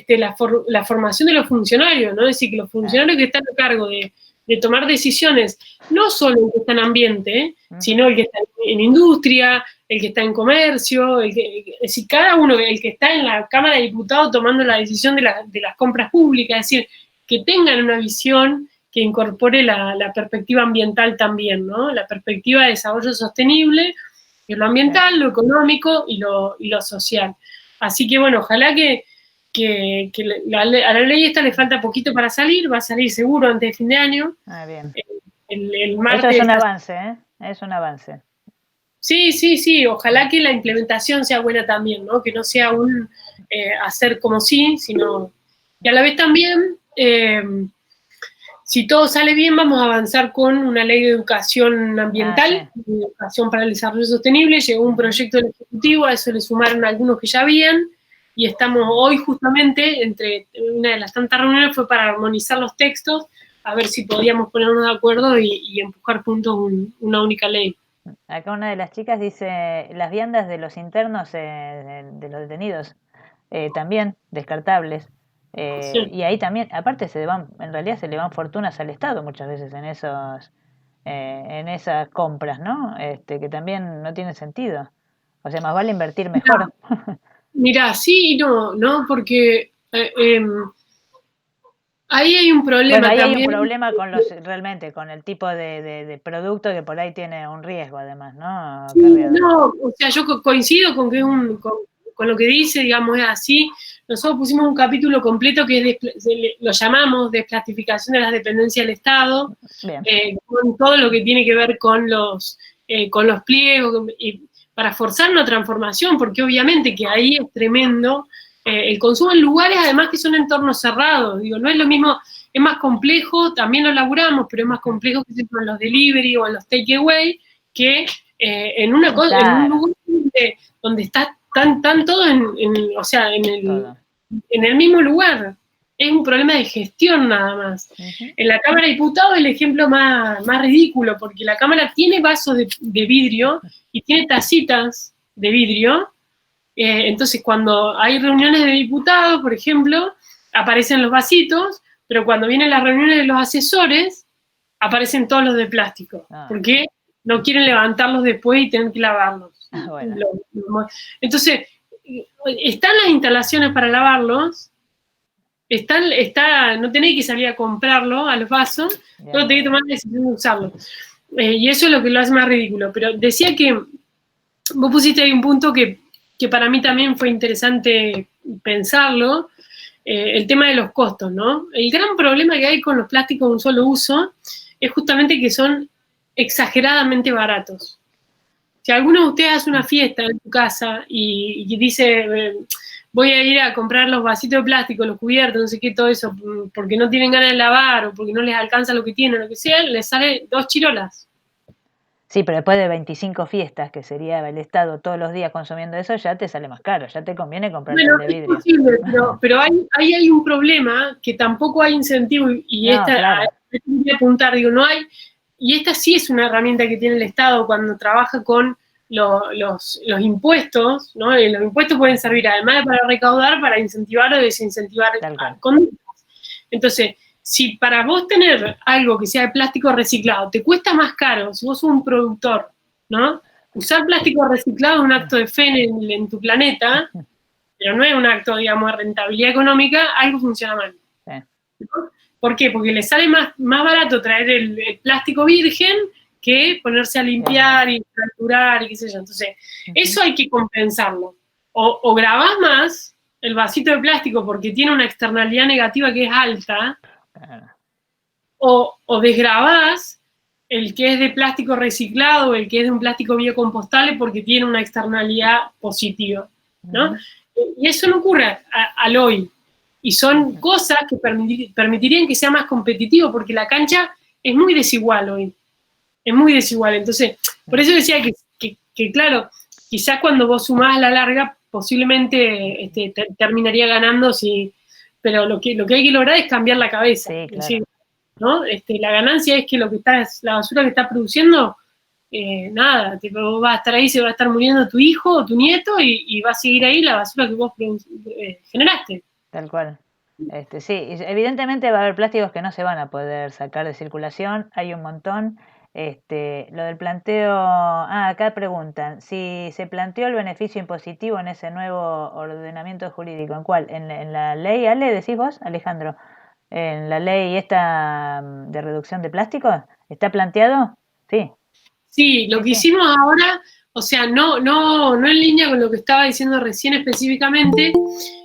la formación de los funcionarios, ¿no? Es decir, que los funcionarios que están a cargo de tomar decisiones, no solo el que está en ambiente, sino el que está en industria, el que está en comercio, es decir, cada uno, el que está en la Cámara de Diputados tomando la decisión de las compras públicas, es decir, que tengan una visión que incorpore la perspectiva ambiental también, ¿no? La perspectiva de desarrollo sostenible, que es lo ambiental, lo económico y lo social. Así que, bueno, ojalá que a la ley esta le falta poquito para salir, va a salir seguro antes de fin de año. Bien. El martes. Eso es un avance, ¿eh? Es un avance. Sí, ojalá que la implementación sea buena también, ¿no? Que no sea un hacer como sí, sino... Y a la vez también... si todo sale bien, vamos a avanzar con una ley de educación ambiental, de educación para el desarrollo sostenible. Llegó un proyecto del Ejecutivo, a eso le sumaron algunos que ya habían, y estamos hoy justamente, entre una de las tantas reuniones, fue para armonizar los textos, a ver si podíamos ponernos de acuerdo y empujar juntos una única ley. Acá una de las chicas dice, las viandas de los internos, de los detenidos, también descartables. Sí. Y ahí también, aparte en realidad se le van fortunas al Estado muchas veces en esas compras, ¿no? Que también no tiene sentido. O sea, más vale invertir mejor. Mirá, sí y no, porque ahí hay un problema. Bueno, ahí también hay un problema realmente con el tipo de producto que por ahí tiene un riesgo además, ¿no? Sí, no, o sea, yo coincido con que con lo que dice, digamos, es así. Nosotros pusimos un capítulo completo que lo llamamos Desplatificación de las dependencias del Estado, con todo lo que tiene que ver con los pliegos, y para forzar una transformación, porque obviamente que ahí es tremendo el consumo en lugares, además que son entornos cerrados. Digo, no es lo mismo, es más complejo, también lo laburamos, pero es más complejo que en los delivery o en los takeaway, que en un lugar donde están todos en el mismo lugar. Es un problema de gestión nada más. En la Cámara de Diputados es el ejemplo más ridículo, porque la Cámara tiene vasos de vidrio y tiene tacitas de vidrio. Entonces, cuando hay reuniones de diputados, por ejemplo, aparecen los vasitos, pero cuando vienen las reuniones de los asesores, aparecen todos los de plástico. Porque no quieren levantarlos después y tener que lavarlos. Bueno. Entonces, están las instalaciones para lavarlos, no tenéis que salir a comprarlo a los vasos, solo tenéis que tomar la decisión de usarlo. Y eso es lo que lo hace más ridículo. Pero decía que vos pusiste ahí un punto que para mí también fue interesante pensarlo, el tema de los costos, ¿no? El gran problema que hay con los plásticos de un solo uso es justamente que son exageradamente baratos. Si alguno de ustedes hace una fiesta en su casa y dice, voy a ir a comprar los vasitos de plástico, los cubiertos, no sé qué, todo eso, porque no tienen ganas de lavar o porque no les alcanza lo que tienen, o lo que sea, les sale 2 chirolas. Sí, pero después de 25 fiestas, que sería el Estado todos los días consumiendo eso, ya te sale más caro, ya te conviene comprarte Bueno, el de es vidrio. posible, pero ahí hay un problema que tampoco hay incentivo y No, claro. quería apuntar, digo, no hay, y esta sí es una herramienta que tiene el Estado cuando trabaja con los impuestos, ¿no? Y los impuestos pueden servir además para recaudar, para incentivar o desincentivar Tal cual. conductas. Entonces, si para vos tener algo que sea de plástico reciclado te cuesta más caro, si vos sos un productor, ¿no? Usar plástico reciclado es un acto de fe en tu planeta, pero no es un acto, digamos, de rentabilidad económica, algo funciona mal. Sí. ¿No? ¿Por qué? Porque le sale más barato traer el plástico virgen que ponerse a limpiar y fracturar y qué sé yo. Entonces, eso hay que compensarlo. O grabás más el vasito de plástico porque tiene una externalidad negativa que es alta, Claro. o desgrabás el que es de plástico reciclado, el que es de un plástico biocompostable porque tiene una externalidad positiva, ¿no? Y eso no ocurre al hoy. Y son cosas que permitirían que sea más competitivo, porque la cancha es muy desigual hoy. Es muy desigual. Entonces, por eso decía que claro, quizás cuando vos sumás a la larga, posiblemente terminaría ganando, pero lo que hay que lograr es cambiar la cabeza. Sí, Es claro. decir, ¿no? La ganancia es que la basura que está produciendo, nada, tipo, va a estar ahí, se va a estar muriendo tu hijo o tu nieto y va a seguir ahí la basura que vos generaste. Tal cual. Sí, evidentemente va a haber plásticos que no se van a poder sacar de circulación, hay un montón. Lo del planteo, acá preguntan, si se planteó el beneficio impositivo en ese nuevo ordenamiento jurídico, ¿en cuál? ¿En la ley, Ale, decís vos, Alejandro? ¿En la ley esta de reducción de plásticos? ¿Está planteado? Sí. Sí, lo que hicimos ahora, o sea, no en línea con lo que estaba diciendo recién específicamente,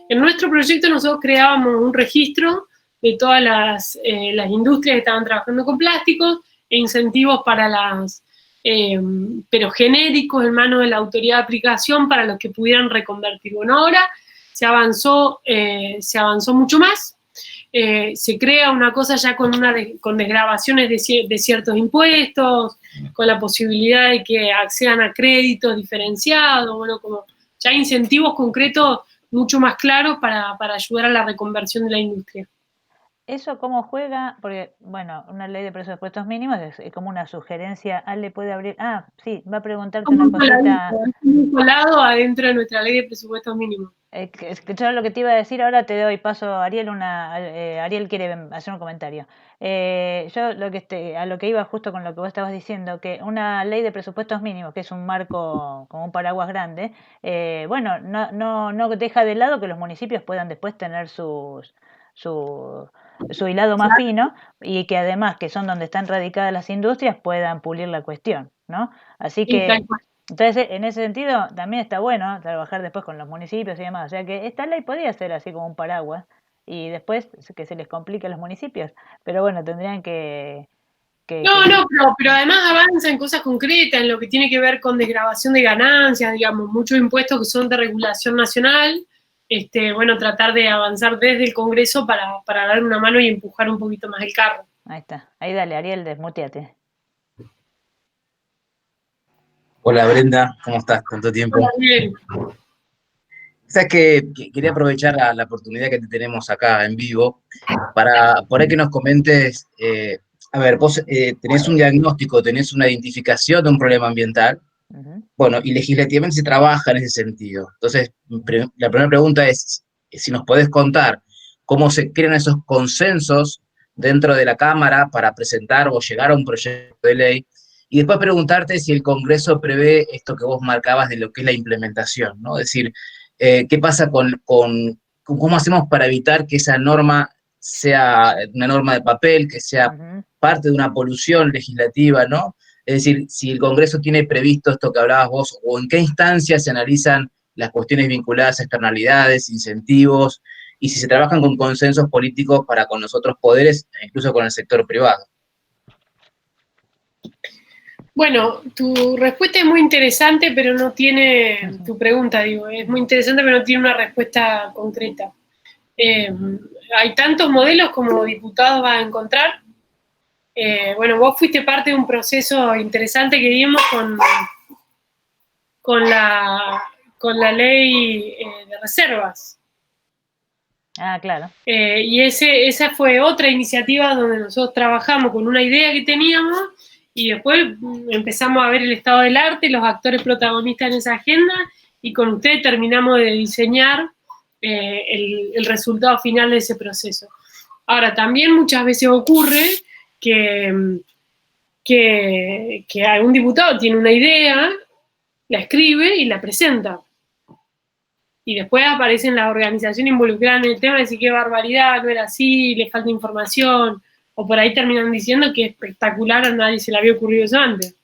en nuestro proyecto nosotros creábamos un registro de todas las industrias que estaban trabajando con plásticos e incentivos para pero genéricos en manos de la autoridad de aplicación para los que pudieran reconvertir. Bueno, ahora se avanzó mucho más. Se crea una cosa ya con desgravaciones de ciertos impuestos, con la posibilidad de que accedan a créditos diferenciados, bueno, como ya incentivos concretos mucho más claros para ayudar a la reconversión de la industria. ¿Eso cómo juega? Porque, bueno, una ley de presupuestos mínimos es como una sugerencia. Ale puede abrir. Sí, va a preguntarte una cosita. Un colado adentro de nuestra ley de presupuestos mínimos. Yo lo que te iba a decir ahora te doy paso a Ariel. Ariel quiere hacer un comentario. Yo a lo que iba justo con lo que vos estabas diciendo, que una ley de presupuestos mínimos, que es un marco como un paraguas grande, bueno, no deja de lado que los municipios puedan después tener su hilado más fino y que además, que son donde están radicadas las industrias, puedan pulir la cuestión, ¿no? Así que, entonces, en ese sentido, también está bueno trabajar después con los municipios y demás. O sea que esta ley podría ser así como un paraguas y después que se les complique a los municipios. Pero bueno, tendrían que... pero además avanza en cosas concretas, en lo que tiene que ver con desgravación de ganancias, digamos, muchos impuestos que son de regulación nacional. Bueno, tratar de avanzar desde el Congreso para dar una mano y empujar un poquito más el carro. Ahí está. Ahí dale, Ariel, desmuteate. Hola Brenda, ¿cómo estás? Tanto tiempo. Hola, bien. Sabes que quería aprovechar la oportunidad que te tenemos acá en vivo para por ahí que nos comentes, a ver, vos tenés un diagnóstico, tenés una identificación de un problema ambiental, bueno, y legislativamente se trabaja en ese sentido. Entonces, la primera pregunta es si nos podés contar cómo se crean esos consensos dentro de la Cámara para presentar o llegar a un proyecto de ley. Y después preguntarte si el Congreso prevé esto que vos marcabas de lo que es la implementación, ¿no? Es decir, ¿qué pasa con cómo hacemos para evitar que esa norma sea una norma de papel, que sea parte de una polución legislativa, ¿no? Es decir, si el Congreso tiene previsto esto que hablabas vos, o en qué instancias se analizan las cuestiones vinculadas a externalidades, incentivos, y si se trabajan con consensos políticos para con los otros poderes, incluso con el sector privado. Bueno, tu respuesta es muy interesante, pero no tiene, tu pregunta, digo, es muy interesante, pero no tiene una respuesta concreta. Hay tantos modelos como diputados vas a encontrar. Bueno, vos fuiste parte de un proceso interesante que vimos con la ley de reservas. Ah, claro. Y esa fue otra iniciativa donde nosotros trabajamos con una idea que teníamos y después empezamos a ver el estado del arte, los actores protagonistas en esa agenda, y con ustedes terminamos de diseñar el resultado final de ese proceso. Ahora, también muchas veces ocurre que algún diputado tiene una idea, la escribe y la presenta. Y después aparecen las organizaciones involucradas en el tema de decir qué barbaridad, no era así, le falta información, o por ahí terminan diciendo que es espectacular, a nadie se le había ocurrido eso antes.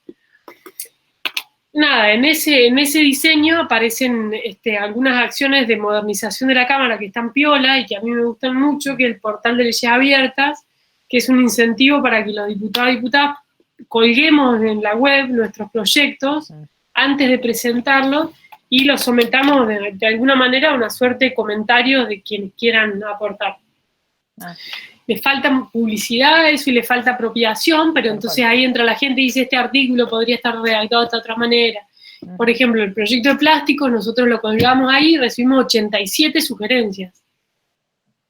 Nada, en ese diseño aparecen algunas acciones de modernización de la Cámara que están piola y que a mí me gustan mucho, que es el portal de leyes abiertas, que es un incentivo para que los diputados y diputadas colguemos en la web nuestros proyectos antes de presentarlos y los sometamos de alguna manera a una suerte de comentarios de quienes quieran aportar. Le falta publicidad a eso y le falta apropiación, pero entonces ahí entra la gente y dice, este artículo podría estar redactado de otra manera. Por ejemplo, el proyecto de plástico, nosotros lo colgamos ahí y recibimos 87 sugerencias.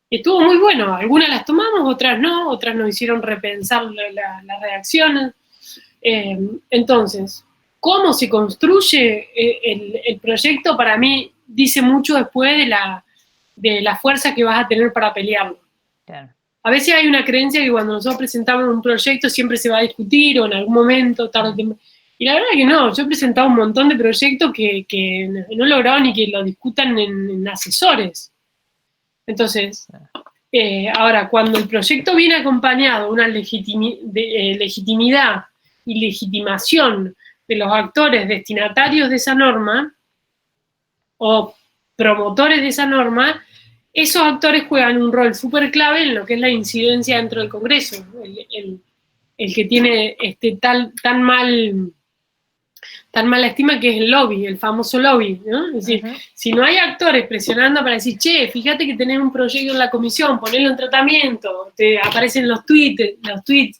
Estuvo muy bueno, algunas las tomamos, otras no, otras nos hicieron repensar las redacciones. Entonces, cómo se construye el proyecto, para mí, dice mucho después de la fuerza que vas a tener para pelearlo. Claro. A veces hay una creencia que cuando nosotros presentamos un proyecto siempre se va a discutir o en algún momento, tarde o temprano. Y la verdad es que no, yo he presentado un montón de proyectos que no he logrado ni que lo discutan en asesores. Entonces, ahora, cuando el proyecto viene acompañado de una legitimidad y legitimación de los actores destinatarios de esa norma o promotores de esa norma, esos actores juegan un rol súper clave en lo que es la incidencia dentro del Congreso. El que tiene tan mala estima que es el lobby, el famoso lobby, ¿no? Es decir, si no hay actores presionando para decir, che, fíjate que tenés un proyecto en la comisión, ponelo en tratamiento, te aparecen los tweets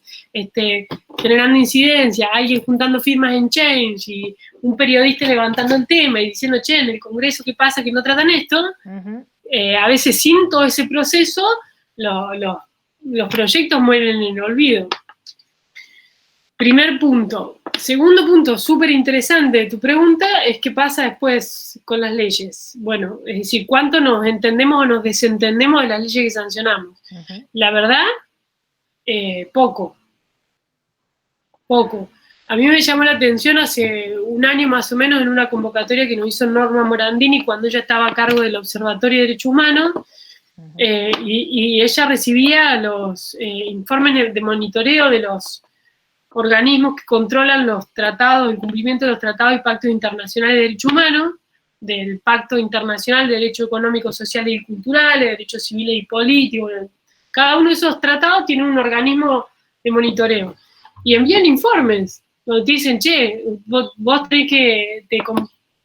generando incidencia, alguien juntando firmas en Change y un periodista levantando el tema y diciendo, che, en el Congreso, ¿qué pasa que no tratan esto? A veces sin todo ese proceso, los proyectos mueren en el olvido. Primer punto. Segundo punto, súper interesante de tu pregunta, es qué pasa después con las leyes. Bueno, es decir, cuánto nos entendemos o nos desentendemos de las leyes que sancionamos. La verdad, poco. A mí me llamó la atención hace un año más o menos en una convocatoria que nos hizo Norma Morandini cuando ella estaba a cargo del Observatorio de Derechos Humanos, y ella recibía los informes de monitoreo de los organismos que controlan los tratados, el cumplimiento de los tratados y pactos internacionales de derechos humanos, del Pacto Internacional de Derecho Económico, Social y Cultural, de Derechos Civiles y Políticos. Cada uno de esos tratados tiene un organismo de monitoreo. Y envían informes, donde te dicen, che, vos tenés que,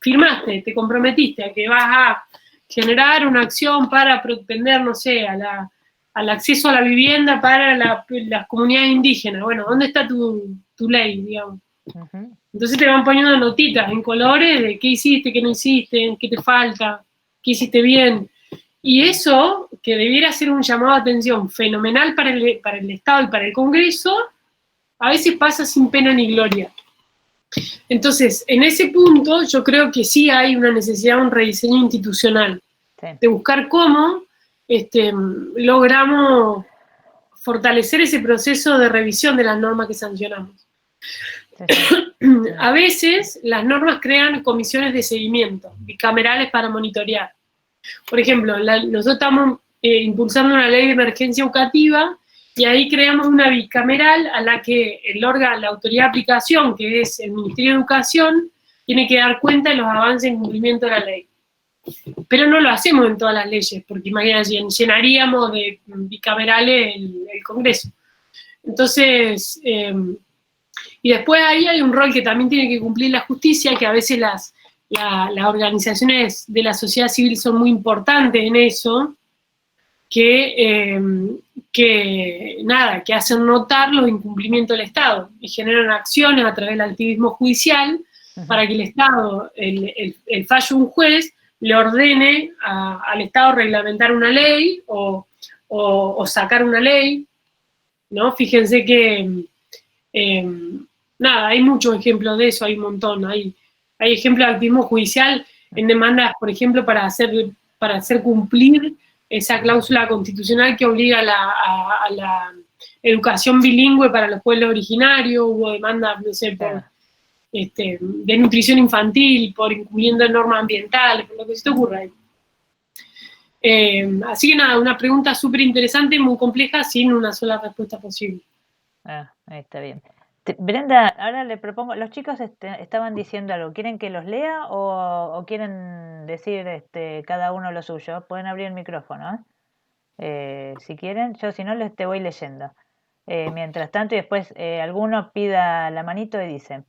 firmaste, te comprometiste a que vas a generar una acción para pretender, no sé, al acceso a la vivienda para las comunidades indígenas. Bueno, ¿dónde está tu ley, digamos? Entonces te van poniendo notitas en colores de qué hiciste, qué no hiciste, qué te falta, qué hiciste bien. Y eso, que debiera ser un llamado de atención fenomenal para el Estado y para el Congreso, a veces pasa sin pena ni gloria. Entonces, en ese punto, yo creo que sí hay una necesidad de un rediseño institucional, de buscar cómo logramos fortalecer ese proceso de revisión de las normas que sancionamos. A veces las normas crean comisiones de seguimiento, bicamerales para monitorear. Por ejemplo, nosotros estamos impulsando una ley de emergencia educativa y ahí creamos una bicameral a la que el órgano, la autoridad de aplicación, que es el Ministerio de Educación, tiene que dar cuenta de los avances en cumplimiento de la ley. Pero no lo hacemos en todas las leyes, porque imagínate, llenaríamos de bicamerales el Congreso. Entonces, y después ahí hay un rol que también tiene que cumplir la justicia, que a veces las organizaciones de la sociedad civil son muy importantes en eso, que que hacen notar los incumplimientos del Estado y generan acciones a través del activismo judicial para que el Estado, el fallo de un juez, le ordene al Estado reglamentar una ley o sacar una ley, ¿no? Fíjense que, hay muchos ejemplos de eso, hay un montón, hay ejemplos de activismo judicial en demandas, por ejemplo, para hacer cumplir esa cláusula constitucional que obliga a la educación bilingüe para los pueblos originarios. Hubo demandas, no sé, de nutrición infantil, por incumpliendo normas ambientales, por lo que se te ocurra ahí. Así que nada, una pregunta súper interesante, muy compleja, sin una sola respuesta posible. Ahí está bien. Brenda, ahora le propongo, los chicos estaban diciendo algo, ¿quieren que los lea o quieren decir cada uno lo suyo? Pueden abrir el micrófono, si quieren, yo si no les te voy leyendo. Mientras tanto, y después alguno pida la manito y dice,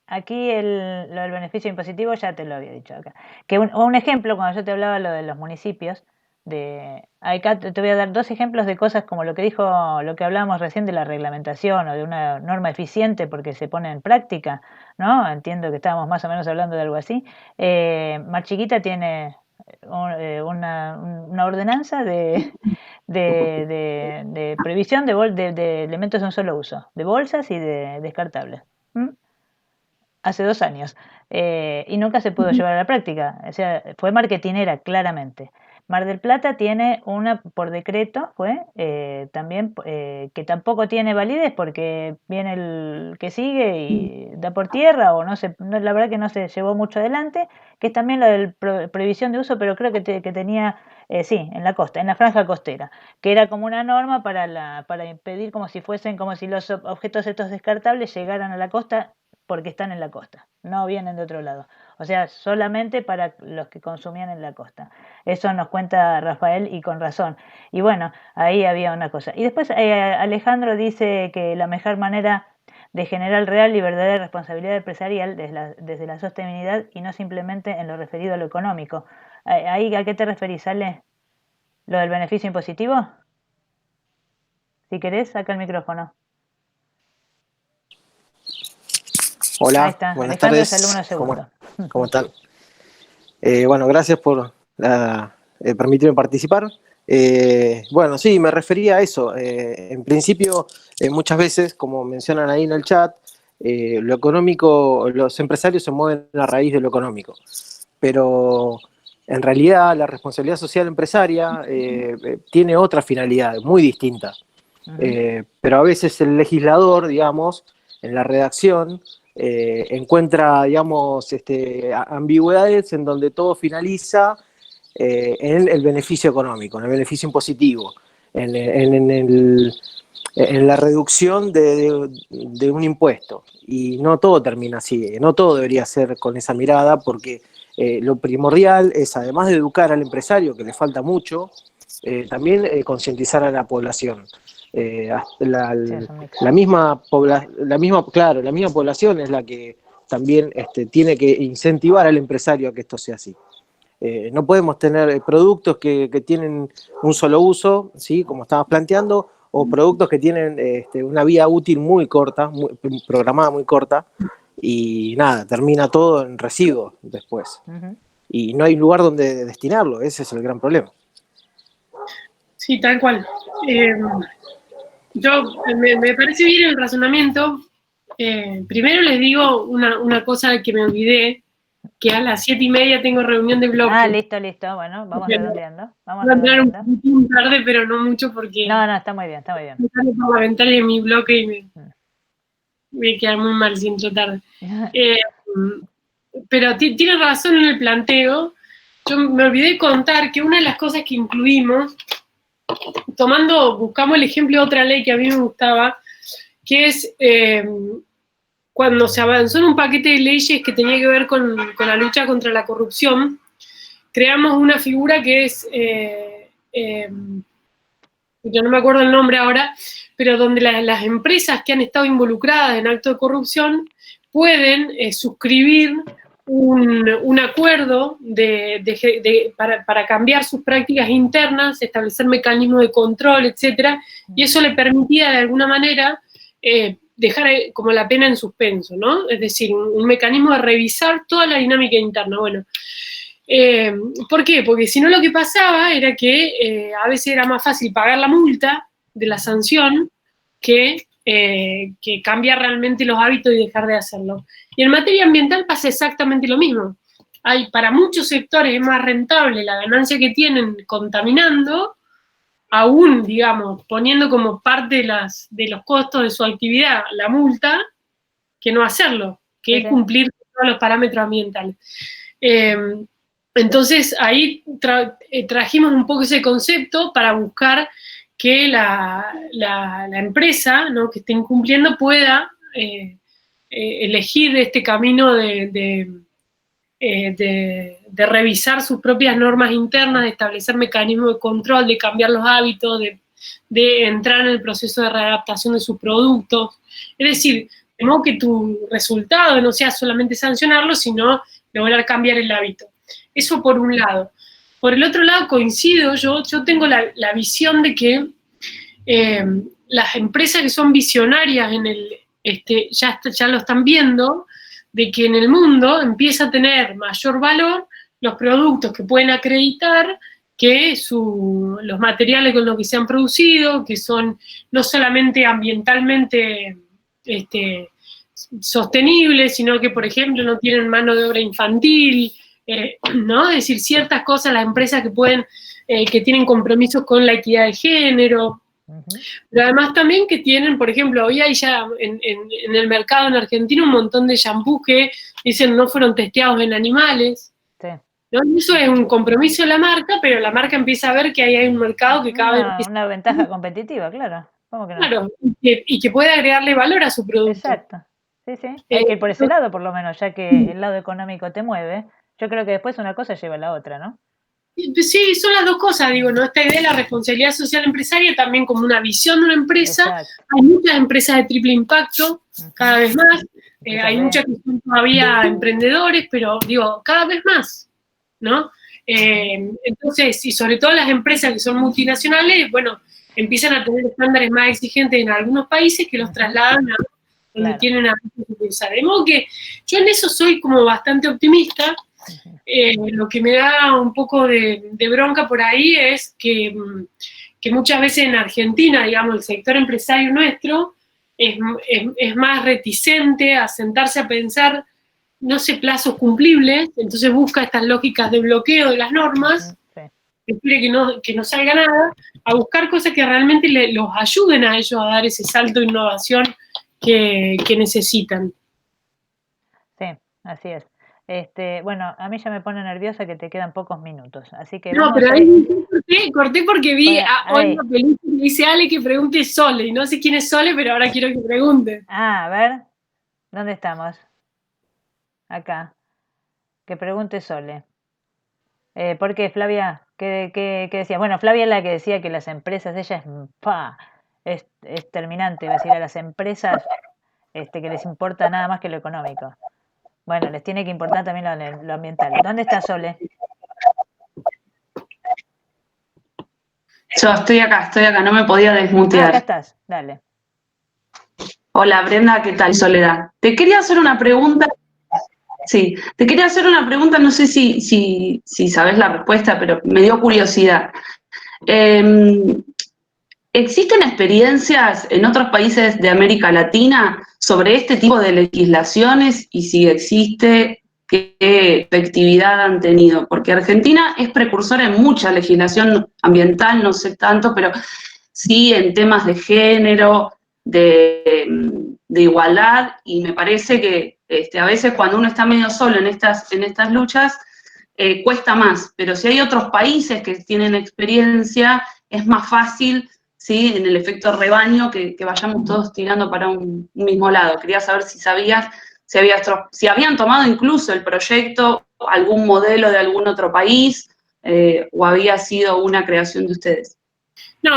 aquí lo del beneficio impositivo ya te lo había dicho acá. Que un ejemplo, cuando yo te hablaba lo de los municipios, acá te voy a dar 2 ejemplos de cosas como lo que hablábamos recién de la reglamentación o de una norma eficiente porque se pone en práctica, ¿no? Entiendo que estábamos más o menos hablando de algo así. Mar Chiquita tiene una ordenanza de prohibición de elementos de un solo uso, de bolsas y de descartables. Hace 2 años. Y nunca se pudo llevar a la práctica. O sea, fue marketinera, claramente. Mar del Plata tiene una por decreto, también, que tampoco tiene validez porque viene el que sigue y da por tierra, o la verdad que no se llevó mucho adelante, que es también la de prohibición de uso, pero creo que tenía, en la costa, en la franja costera, que era como una norma para impedir como si los objetos estos descartables llegaran a la costa porque están en la costa, no vienen de otro lado. O sea, solamente para los que consumían en la costa. Eso nos cuenta Rafael y con razón. Y bueno, ahí había una cosa. Y después Alejandro dice que la mejor manera de generar real y verdadera responsabilidad empresarial desde la sostenibilidad y no simplemente en lo referido a lo económico. ¿Ahí a qué te referís, Ale? ¿Lo del beneficio impositivo? Si querés, saca el micrófono. Hola, Ahí está. buenas Alejandro tardes. es alumno segundo. ¿Cómo están? Bueno, gracias por permitirme participar. Bueno, sí, me refería a eso. En principio, muchas veces, como mencionan ahí en el chat, lo económico, los empresarios se mueven a raíz de lo económico. Pero en realidad la responsabilidad social empresaria tiene otra finalidad, muy distinta. Pero a veces el legislador, digamos, en la redacción, encuentra, digamos, ambigüedades en donde todo finaliza en el beneficio económico, en el beneficio impositivo, en la reducción de un impuesto. Y no todo termina así, no todo debería ser con esa mirada, porque lo primordial es, además de educar al empresario, que le falta mucho, también concientizar a la población. La misma población es la que también tiene que incentivar al empresario a que esto sea así. No podemos tener productos que tienen un solo uso, ¿sí? Como estabas planteando, o productos que tienen una vida útil muy corta, programada muy corta, y nada, termina todo en residuos después. Y no hay lugar donde destinarlo, ese es el gran problema. Sí, tal cual. Me parece bien el razonamiento. Primero les digo una cosa que me olvidé, que a las 7:30 tengo reunión de bloque. Listo, bueno, vamos redondeando. Voy a entrar un poquito tarde, pero no mucho porque... No, está muy bien. Me sale por la ventana de mi bloque y me voy a quedar muy mal si entro tarde. Pero tiene razón en el planteo. Yo me olvidé contar que una de las cosas que incluimos, buscamos el ejemplo de otra ley que a mí me gustaba, que es cuando se avanzó en un paquete de leyes que tenía que ver con la lucha contra la corrupción, creamos una figura que es, yo no me acuerdo el nombre ahora, pero donde las empresas que han estado involucradas en actos de corrupción pueden suscribir un acuerdo para cambiar sus prácticas internas, establecer mecanismos de control, etcétera, y eso le permitía de alguna manera dejar como la pena en suspenso, ¿no? Es decir, un mecanismo de revisar toda la dinámica interna. Bueno, ¿por qué? Porque si no lo que pasaba era que a veces era más fácil pagar la multa de la sanción que cambiar realmente los hábitos y dejar de hacerlo. Y en materia ambiental pasa exactamente lo mismo. Para muchos sectores es más rentable la ganancia que tienen contaminando, aún, digamos, poniendo como parte de los costos de su actividad la multa, que no hacerlo, que es cumplir todos los parámetros ambientales. Entonces, ahí trajimos un poco ese concepto para buscar que la empresa, ¿no?, que esté incumpliendo pueda elegir este camino de revisar sus propias normas internas, de establecer mecanismos de control, de cambiar los hábitos, de entrar en el proceso de readaptación de sus productos. Es decir, de modo que tu resultado no sea solamente sancionarlo, sino lograr cambiar el hábito. Eso por un lado. Por el otro lado, coincido, yo tengo la visión de que las empresas que son visionarias ya lo están viendo, de que en el mundo empieza a tener mayor valor los productos que pueden acreditar que los materiales con los que se han producido, que son no solamente ambientalmente sostenibles, sino que, por ejemplo, no tienen mano de obra infantil, ¿no? Es decir, ciertas cosas, las empresas que tienen compromisos con la equidad de género, pero además también que tienen, por ejemplo, hoy hay ya en el mercado en Argentina un montón de shampoos que dicen no fueron testeados en animales. Sí. ¿No? Y eso es un compromiso de la marca, pero la marca empieza a ver que ahí hay un mercado que cada vez... Una ventaja competitiva, claro. ¿Cómo que no? Claro, y que puede agregarle valor a su producto. Exacto. Sí, sí. Hay que ir por ese lado, por lo menos, ya que el lado económico te mueve. Yo creo que después una cosa lleva a la otra, ¿no? Sí, son las dos cosas, digo, ¿no? Esta idea de la responsabilidad social empresaria también como una visión de una empresa. Exacto. Hay muchas empresas de triple impacto, cada vez más. Hay muchas que son todavía emprendedores, pero digo, cada vez más, ¿no? Entonces, y sobre todo las empresas que son multinacionales, bueno, empiezan a tener estándares más exigentes en algunos países que los trasladan a donde tienen a pensar. De modo que yo en eso soy como bastante optimista. Lo que me da un poco de bronca por ahí es que muchas veces en Argentina, digamos, el sector empresario nuestro es más reticente a sentarse a pensar, no sé, plazos cumplibles, entonces busca estas lógicas de bloqueo de las normas, que quiere que no salga nada, a buscar cosas que realmente los ayuden a ellos a dar ese salto de innovación que necesitan. Sí, así es. Bueno, a mí ya me pone nerviosa que te quedan pocos minutos, así que no, pero ahí corté porque vi hoy una película que dice Ale que pregunte Sole, y no sé quién es Sole, pero ahora quiero que pregunte. Ah, a ver, ¿dónde estamos? Acá, que pregunte Sole. ¿Por qué, Flavia? ¿Qué decías? Bueno, Flavia es la que decía que las empresas, ella es terminante, va a decir a las empresas que les importa nada más que lo económico. Bueno, les tiene que importar también lo ambiental. ¿Dónde está Sole? Yo estoy acá, no me podía desmutear. Acá estás, dale. Hola Brenda, ¿qué tal? Soledad. Te quería hacer una pregunta. Sí, te quería hacer una pregunta, no sé si sabes la respuesta, pero me dio curiosidad. ¿Existen experiencias en otros países de América Latina sobre este tipo de legislaciones y si existe, qué efectividad han tenido? Porque Argentina es precursora en mucha legislación ambiental, no sé tanto, pero sí en temas de género, de igualdad, y me parece que a veces cuando uno está medio solo en estas luchas, cuesta más, pero si hay otros países que tienen experiencia, es más fácil, ¿sí?, en el efecto rebaño, que vayamos todos tirando para un mismo lado. Quería saber si sabías, si habían tomado incluso el proyecto, algún modelo de algún otro país, o había sido una creación de ustedes.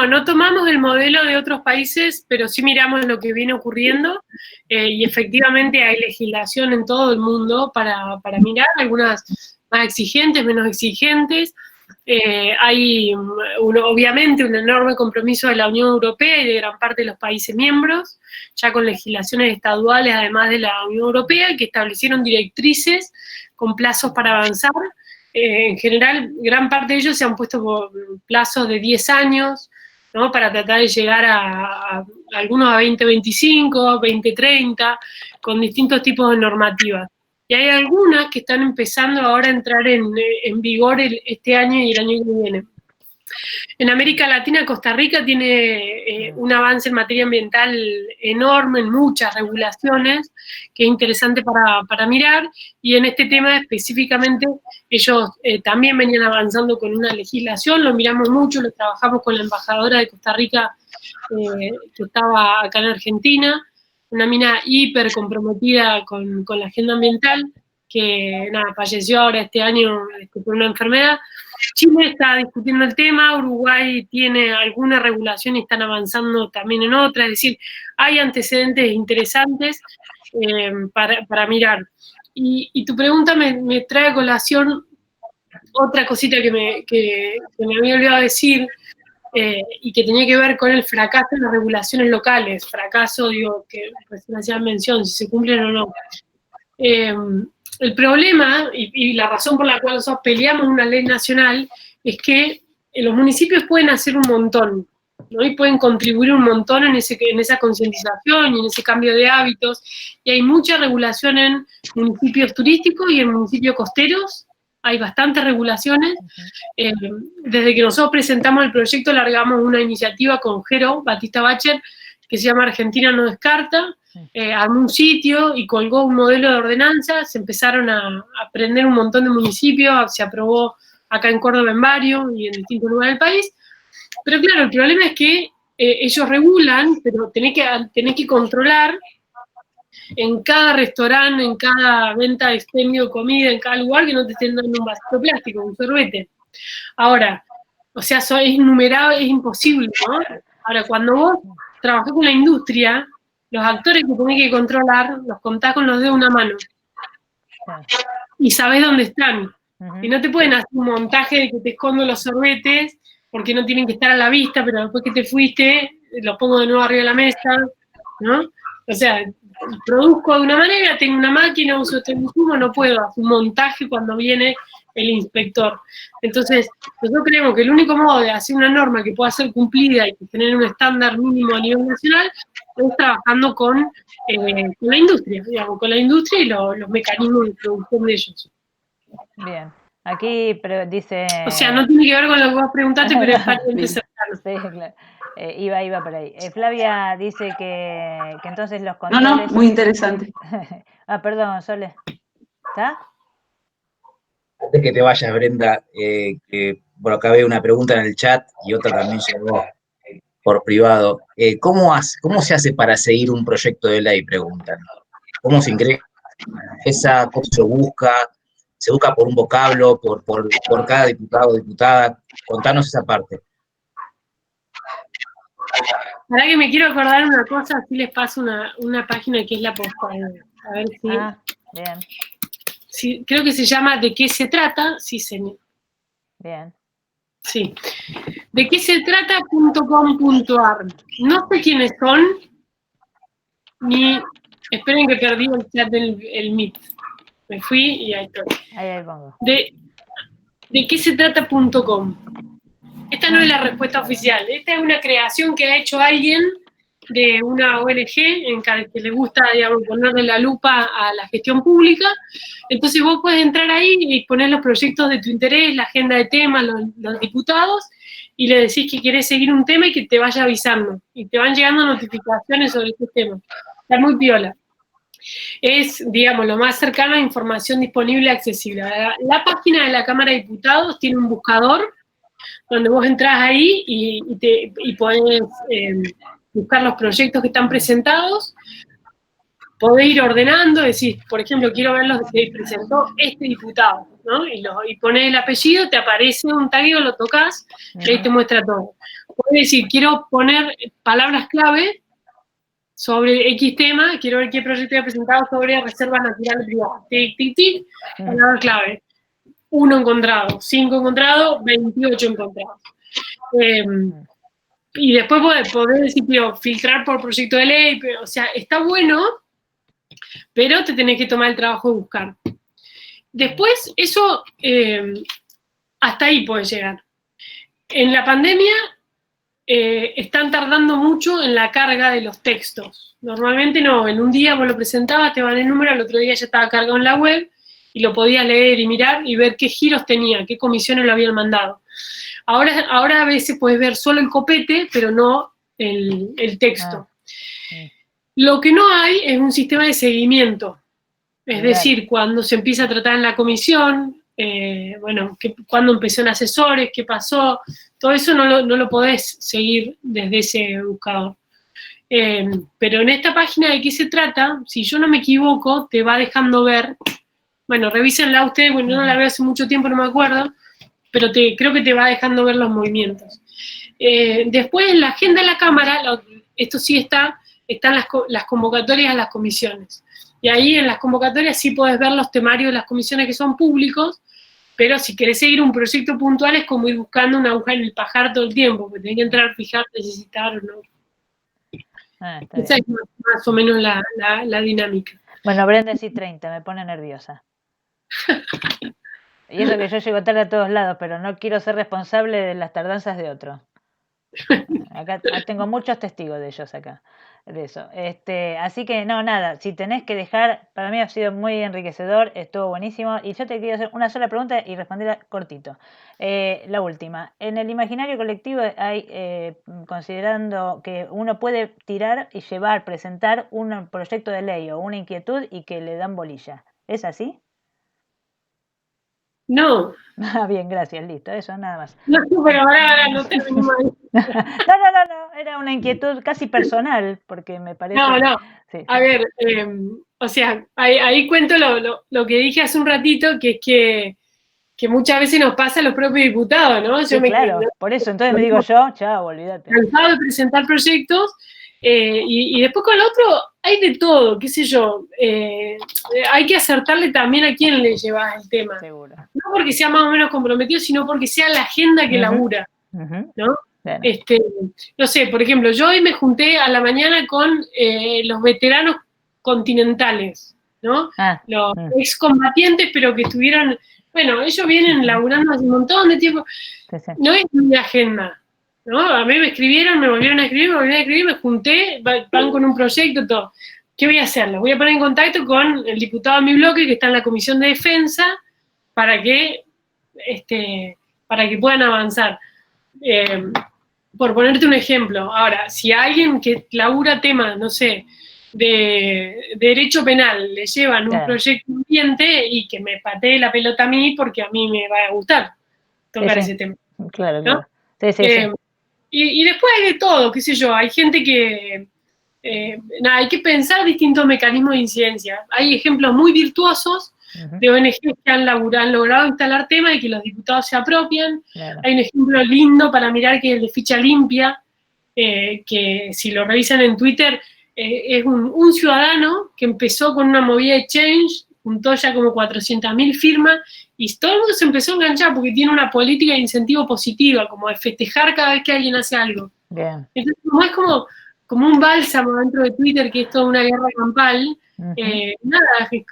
No tomamos el modelo de otros países, pero sí miramos lo que viene ocurriendo y efectivamente hay legislación en todo el mundo para mirar, algunas más exigentes, menos exigentes. Hay obviamente un enorme compromiso de la Unión Europea y de gran parte de los países miembros, ya con legislaciones estaduales además de la Unión Europea, que establecieron directrices con plazos para avanzar. En general, gran parte de ellos se han puesto por plazos de 10 años, ¿no? Para tratar de llegar a algunos a 2025, 2030, con distintos tipos de normativas. Y hay algunas que están empezando ahora a entrar en vigor este año y el año que viene. En América Latina, Costa Rica tiene un avance en materia ambiental enorme, en muchas regulaciones, que es interesante para mirar, y en este tema específicamente ellos también venían avanzando con una legislación, lo miramos mucho, lo trabajamos con la embajadora de Costa Rica que estaba acá en Argentina, una mina hiper comprometida con la agenda ambiental, que nada, falleció ahora este año por una enfermedad. Chile está discutiendo el tema, Uruguay tiene alguna regulación y están avanzando también en otra, es decir, hay antecedentes interesantes para mirar. Y tu pregunta me trae a colación otra cosita que me había olvidado decir, y que tenía que ver con el fracaso en las regulaciones locales, fracaso, digo, que recién hacían mención, si se cumplen o no. El problema, y la razón por la cual nosotros peleamos una ley nacional, es que los municipios pueden hacer un montón, ¿no? Y pueden contribuir un montón en esa concientización y en ese cambio de hábitos, y hay mucha regulación en municipios turísticos y en municipios costeros, hay bastantes regulaciones. Desde que nosotros presentamos el proyecto, largamos una iniciativa con Jero Batista Bacher, que se llama Argentina no descarta, armó un sitio y colgó un modelo de ordenanza, se empezaron a aprender un montón de municipios, se aprobó acá en Córdoba en varios y en distintos lugares del país, pero claro, el problema es que ellos regulan, pero tenés que controlar en cada restaurante, en cada venta de expendio de comida, en cada lugar, que no te estén dando un vasito de plástico, un sorbete. Ahora, o sea, eso es innumerable, es imposible, ¿no? Ahora, cuando vos trabajás con la industria, los actores que tenés que controlar, los contás con los dedos de una mano. Y sabés dónde están. Y no te pueden hacer un montaje de que te escondo los sorbetes, porque no tienen que estar a la vista, pero después que te fuiste, los pongo de nuevo arriba de la mesa, ¿no? O sea, produzco de una manera, tengo una máquina, uso este insumo, no puedo hacer un montaje cuando viene el inspector. Entonces, nosotros creemos que el único modo de hacer una norma que pueda ser cumplida y tener un estándar mínimo a nivel nacional es trabajando con la industria, digamos, con la industria y los mecanismos de producción de ellos. Bien. Aquí dice... O sea, no tiene que ver con lo que vos preguntaste, pero es para empezar. Sí, claro. Iba por ahí. Flavia dice que entonces los controles... No, muy interesante. Perdón, Sole. ¿Está? Antes que te vayas, Brenda, bueno, acá veo una pregunta en el chat y otra también llegó por privado. ¿Cómo se hace para seguir un proyecto de ley? Preguntan. ¿Cómo se ingresa? ¿Cómo se busca? ¿Se busca por un vocablo, por cada diputado o diputada? Contanos esa parte. Ahora que me quiero acordar una cosa, así les paso una página que es la postal. A ver si... bien. Sí, creo que se llama ¿De qué se trata? Sí, señor. Bien. Sí. ¿De qué se trata.com.ar? No sé quiénes son, ni... Esperen que perdí el chat del Meet. Me fui y ahí estoy. Ahí pongo. ¿De qué se trata.com? Esta no es la respuesta oficial. Esta es una creación que ha hecho alguien de una ONG que le gusta, digamos, ponerle la lupa a la gestión pública. Entonces vos puedes entrar ahí y poner los proyectos de tu interés, la agenda de temas, los diputados, y le decís que querés seguir un tema y que te vaya avisando. Y te van llegando notificaciones sobre este tema. Está muy piola. Es, digamos, lo más cercano a información disponible, accesible. La página de la Cámara de Diputados tiene un buscador donde vos entrás ahí y podés buscar los proyectos que están presentados, podés ir ordenando, decir, por ejemplo, quiero ver los que presentó este diputado, ¿no? Y pones el apellido, te aparece un tagueo, lo tocas y ahí te muestra todo. Puedes decir, quiero poner palabras clave sobre X tema, quiero ver qué proyecto he presentado sobre reservas naturales privadas. Tic, tic, tic, palabra clave. 1 encontrado, 5 encontrados, 28 encontrados. Y después podés decir, filtrar por proyecto de ley, o sea, está bueno, pero te tenés que tomar el trabajo de buscar. Después, eso, hasta ahí puede llegar. En la pandemia, están tardando mucho en la carga de los textos. Normalmente no, en un día vos lo presentabas, te van el número, al otro día ya estaba cargado en la web, y lo podías leer y mirar y ver qué giros tenía, qué comisiones lo habían mandado. Ahora a veces puedes ver solo el copete, pero no el texto. Lo que no hay es un sistema de seguimiento. Es decir, cuando se empieza a tratar en la comisión, cuando empezó en asesores, qué pasó, todo eso no lo podés seguir desde ese buscador. Pero en esta página de qué se trata, si yo no me equivoco, te va dejando ver, revísenla ustedes, yo no la veo hace mucho tiempo, no me acuerdo, pero creo que te va dejando ver los movimientos. Después en la agenda de la Cámara, esto sí están las convocatorias a las comisiones. Y ahí en las convocatorias sí podés ver los temarios de las comisiones que son públicos, pero si querés seguir un proyecto puntual es como ir buscando una aguja en el pajar todo el tiempo, porque tenés que entrar, fijar, necesitar o no. Esa es más o menos la dinámica. Bueno, Brenda, sí 30, me pone nerviosa. Y eso que yo llego tarde a todos lados, pero no quiero ser responsable de las tardanzas de otro. Acá tengo muchos testigos de ellos acá, de eso. Así que no, nada, si tenés que dejar, para mí ha sido muy enriquecedor, estuvo buenísimo, y yo te quiero hacer una sola pregunta y responderla cortito. La última, en el imaginario colectivo hay, considerando que uno puede tirar y presentar un proyecto de ley o una inquietud y que le dan bolilla. ¿Es así? No. Bien, gracias, listo, eso nada más. No, pero ahora no terminamos ahí. No, era una inquietud casi personal, porque me parece... No, sí. A ver, o sea, ahí cuento lo que dije hace un ratito, que es que muchas veces nos pasa a los propios diputados, ¿no? Sí, claro, por eso, entonces me digo yo, chao, olvídate. Cansado de presentar proyectos, y después con el otro hay de todo, qué sé yo, hay que acertarle también a quién le llevas el tema. Seguro. No porque sea más o menos comprometido, sino porque sea la agenda que labura, ¿no? Claro. No sé, por ejemplo, yo hoy me junté a la mañana con los veteranos continentales, ¿no? Los excombatientes, pero que estuvieron, ellos vienen laburando hace un montón de tiempo. Sí. No es mi agenda, ¿no? A mí me escribieron, me volvieron a escribir, me junté, van con un proyecto, todo. ¿Qué voy a hacer? Los voy a poner en contacto con el diputado de mi bloque que está en la Comisión de Defensa para que puedan avanzar. Por ponerte un ejemplo, ahora, si a alguien que labura temas, no sé, de derecho penal, le llevan un proyecto ambiente y que me patee la pelota a mí porque a mí me va a gustar tocar ese tema. Claro, ¿no? Sí. Y después hay de todo, qué sé yo, hay gente que, hay que pensar distintos mecanismos de incidencia. Hay ejemplos muy virtuosos de ONGs que han logrado instalar temas y que los diputados se apropian. Claro. Hay un ejemplo lindo para mirar que es el de Ficha Limpia, que si lo revisan en Twitter, es un ciudadano que empezó con una movida de change, juntó ya como 400.000 firmas, y todo el mundo se empezó a enganchar porque tiene una política de incentivo positiva, como de festejar cada vez que alguien hace algo. Bien. Entonces, es como un bálsamo dentro de Twitter, que es toda una guerra campal.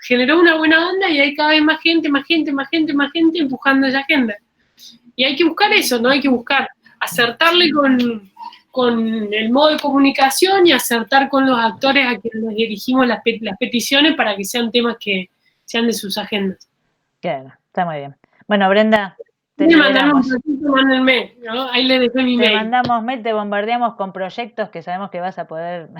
Generó una buena onda y hay cada vez más gente empujando esa agenda. Y hay que buscar eso, ¿no? Hay que buscar acertarle con el modo de comunicación y acertar con los actores a quienes les dirigimos las peticiones para que sean temas que sean de sus agendas. Claro, está muy bien. Bueno, Brenda, te mándenme, ¿no? Ahí le dejé mi mail. Te mandamos mail, te bombardeamos con proyectos que sabemos que vas a poder...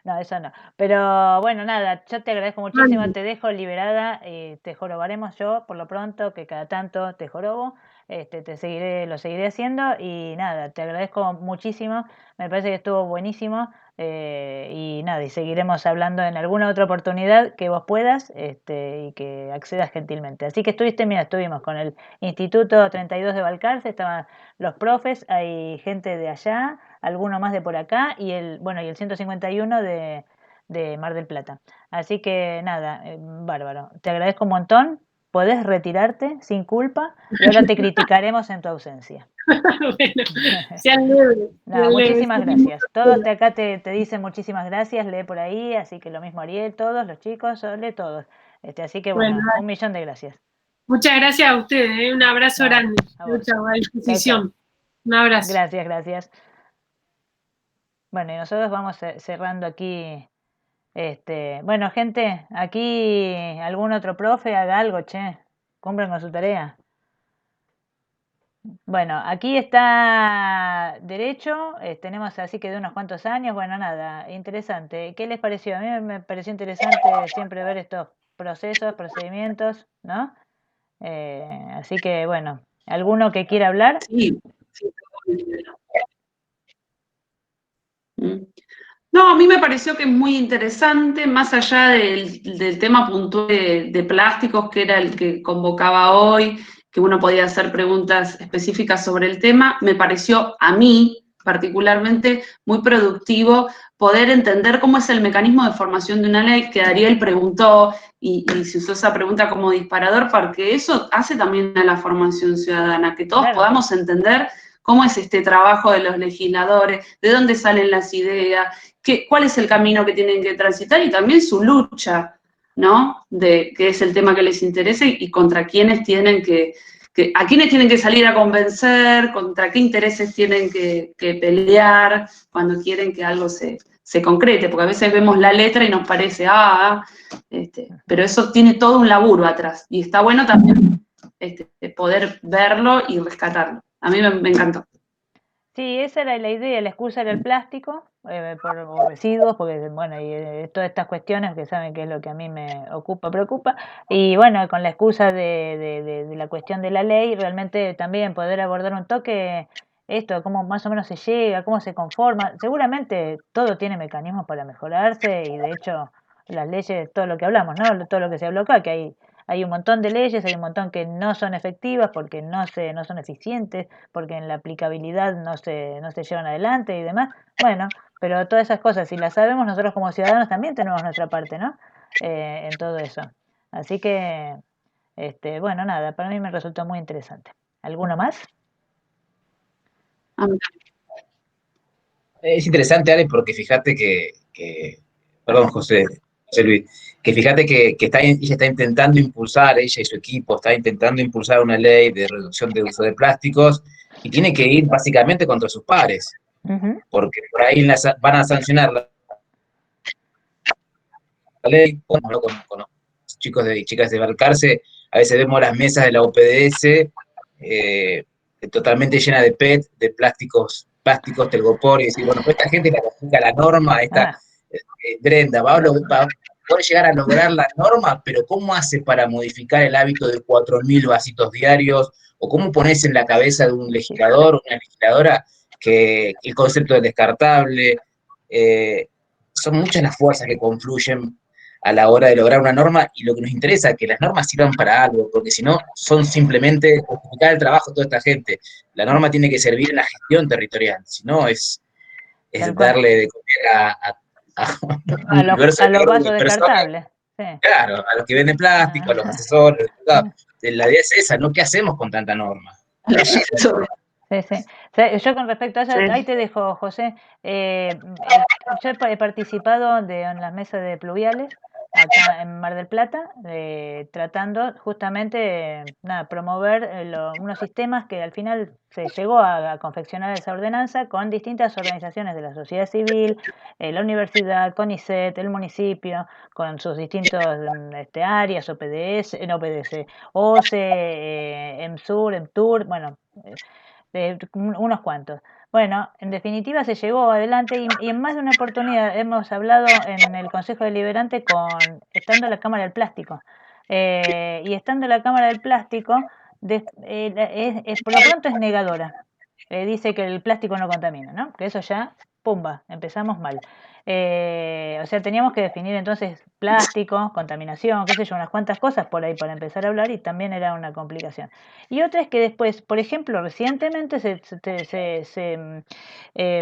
no, eso no. Pero bueno, nada, yo te agradezco muchísimo, te dejo liberada, te jorobaremos yo por lo pronto, que cada tanto te jorobo. lo seguiré haciendo y nada, te agradezco muchísimo, me parece que estuvo buenísimo. Y nada, y seguiremos hablando en alguna otra oportunidad que vos puedas y que accedas gentilmente. Así que estuvimos con el Instituto 32 de Balcarce, estaban los profes, hay gente de allá, alguno más de por acá y el 151 de Mar del Plata. Así que nada, bárbaro. Te agradezco un montón. Podés retirarte sin culpa y ahora te criticaremos en tu ausencia. Bueno, sean libres. No, muchísimas gracias. Todos acá te dicen muchísimas gracias, lee por ahí, así que lo mismo Ariel, todos los chicos, lee todos. Así que bueno, 1.000.000 de gracias. Muchas gracias a ustedes, un abrazo grande. A disposición. Un abrazo. Gracias. Bueno, y nosotros vamos cerrando aquí. Bueno, gente, aquí algún otro profe haga algo, che. Cumplan con su tarea. Bueno, aquí está Derecho, tenemos así que de unos cuantos años, bueno, nada, interesante. ¿Qué les pareció? A mí me pareció interesante siempre ver estos procesos, procedimientos, ¿no? Así que, bueno, ¿alguno que quiera hablar? Sí. No, a mí me pareció que es muy interesante, más allá del tema puntual de plásticos, que era el que convocaba hoy, que uno podía hacer preguntas específicas sobre el tema, me pareció a mí particularmente muy productivo poder entender cómo es el mecanismo de formación de una ley, que Ariel preguntó y se usó esa pregunta como disparador, porque eso hace también a la formación ciudadana, que todos podamos entender cómo es este trabajo de los legisladores, de dónde salen las ideas, cuál es el camino que tienen que transitar y también su lucha, ¿no? De qué es el tema que les interesa y contra quiénes tienen a quiénes tienen que salir a convencer, contra qué intereses tienen que pelear cuando quieren que algo se concrete, porque a veces vemos la letra y nos parece, pero eso tiene todo un laburo atrás, y está bueno también poder verlo y rescatarlo. A mí me encantó. Sí, esa era la idea, la excusa era el plástico, por residuos, porque bueno, y todas estas cuestiones que saben que es lo que a mí me preocupa, y bueno, con la excusa de la cuestión de la ley, realmente también poder abordar un toque esto, cómo más o menos se llega, cómo se conforma, seguramente todo tiene mecanismos para mejorarse, y de hecho las leyes, todo lo que hablamos, ¿no? Todo lo que se habló acá, que hay un montón de leyes, hay un montón que no son efectivas porque no son eficientes, porque en la aplicabilidad no se llevan adelante y demás. Bueno, pero todas esas cosas, si las sabemos, nosotros como ciudadanos también tenemos nuestra parte, ¿no? En todo eso. Así que, bueno, nada, para mí me resultó muy interesante. ¿Alguno más? Es interesante, Ale, porque fíjate perdón, José Luis, que fíjate que ella está intentando impulsar, ella y su equipo, está intentando impulsar una ley de reducción de uso de plásticos y tiene que ir básicamente contra sus pares, porque por ahí van a sancionar la ley, con los chicos y chicas de Balcarce, a veces vemos las mesas de la OPDS totalmente llenas de PET, de plásticos, telgopor, y decir, bueno, pues esta gente la la norma, Brenda, puede llegar a lograr la norma, pero ¿cómo hace para modificar el hábito de 4.000 vasitos diarios? ¿O cómo pones en la cabeza de un legislador, una legisladora, que el concepto del descartable? Son muchas las fuerzas que confluyen a la hora de lograr una norma, y lo que nos interesa es que las normas sirvan para algo, porque si no, son simplemente justificar el trabajo de toda esta gente. La norma tiene que servir en la gestión territorial, si no es darle de comer a los vasos descartables. Sí. Claro, a los que venden plástico, a los asesores. La idea es esa, ¿no? ¿Qué hacemos con tanta norma? Sí. Yo con respecto a eso, ahí te dejo, José. Yo he participado en las mesas de pluviales acá en Mar del Plata, tratando justamente promover unos sistemas que al final se llegó a confeccionar esa ordenanza con distintas organizaciones de la sociedad civil, la universidad, CONICET, el municipio, con sus distintos áreas, OCE, EMSUR, EMTUR, bueno, unos cuantos. Bueno, en definitiva se llegó adelante y en más de una oportunidad hemos hablado en el Consejo Deliberante estando la Cámara del Plástico. Y estando la Cámara del Plástico, por lo pronto es negadora. Dice que el plástico no contamina, ¿no? Que eso ya, pumba, empezamos mal. O sea, teníamos que definir entonces plástico, contaminación, qué sé yo, unas cuantas cosas por ahí para empezar a hablar y también era una complicación. Y otra es que después, por ejemplo, recientemente se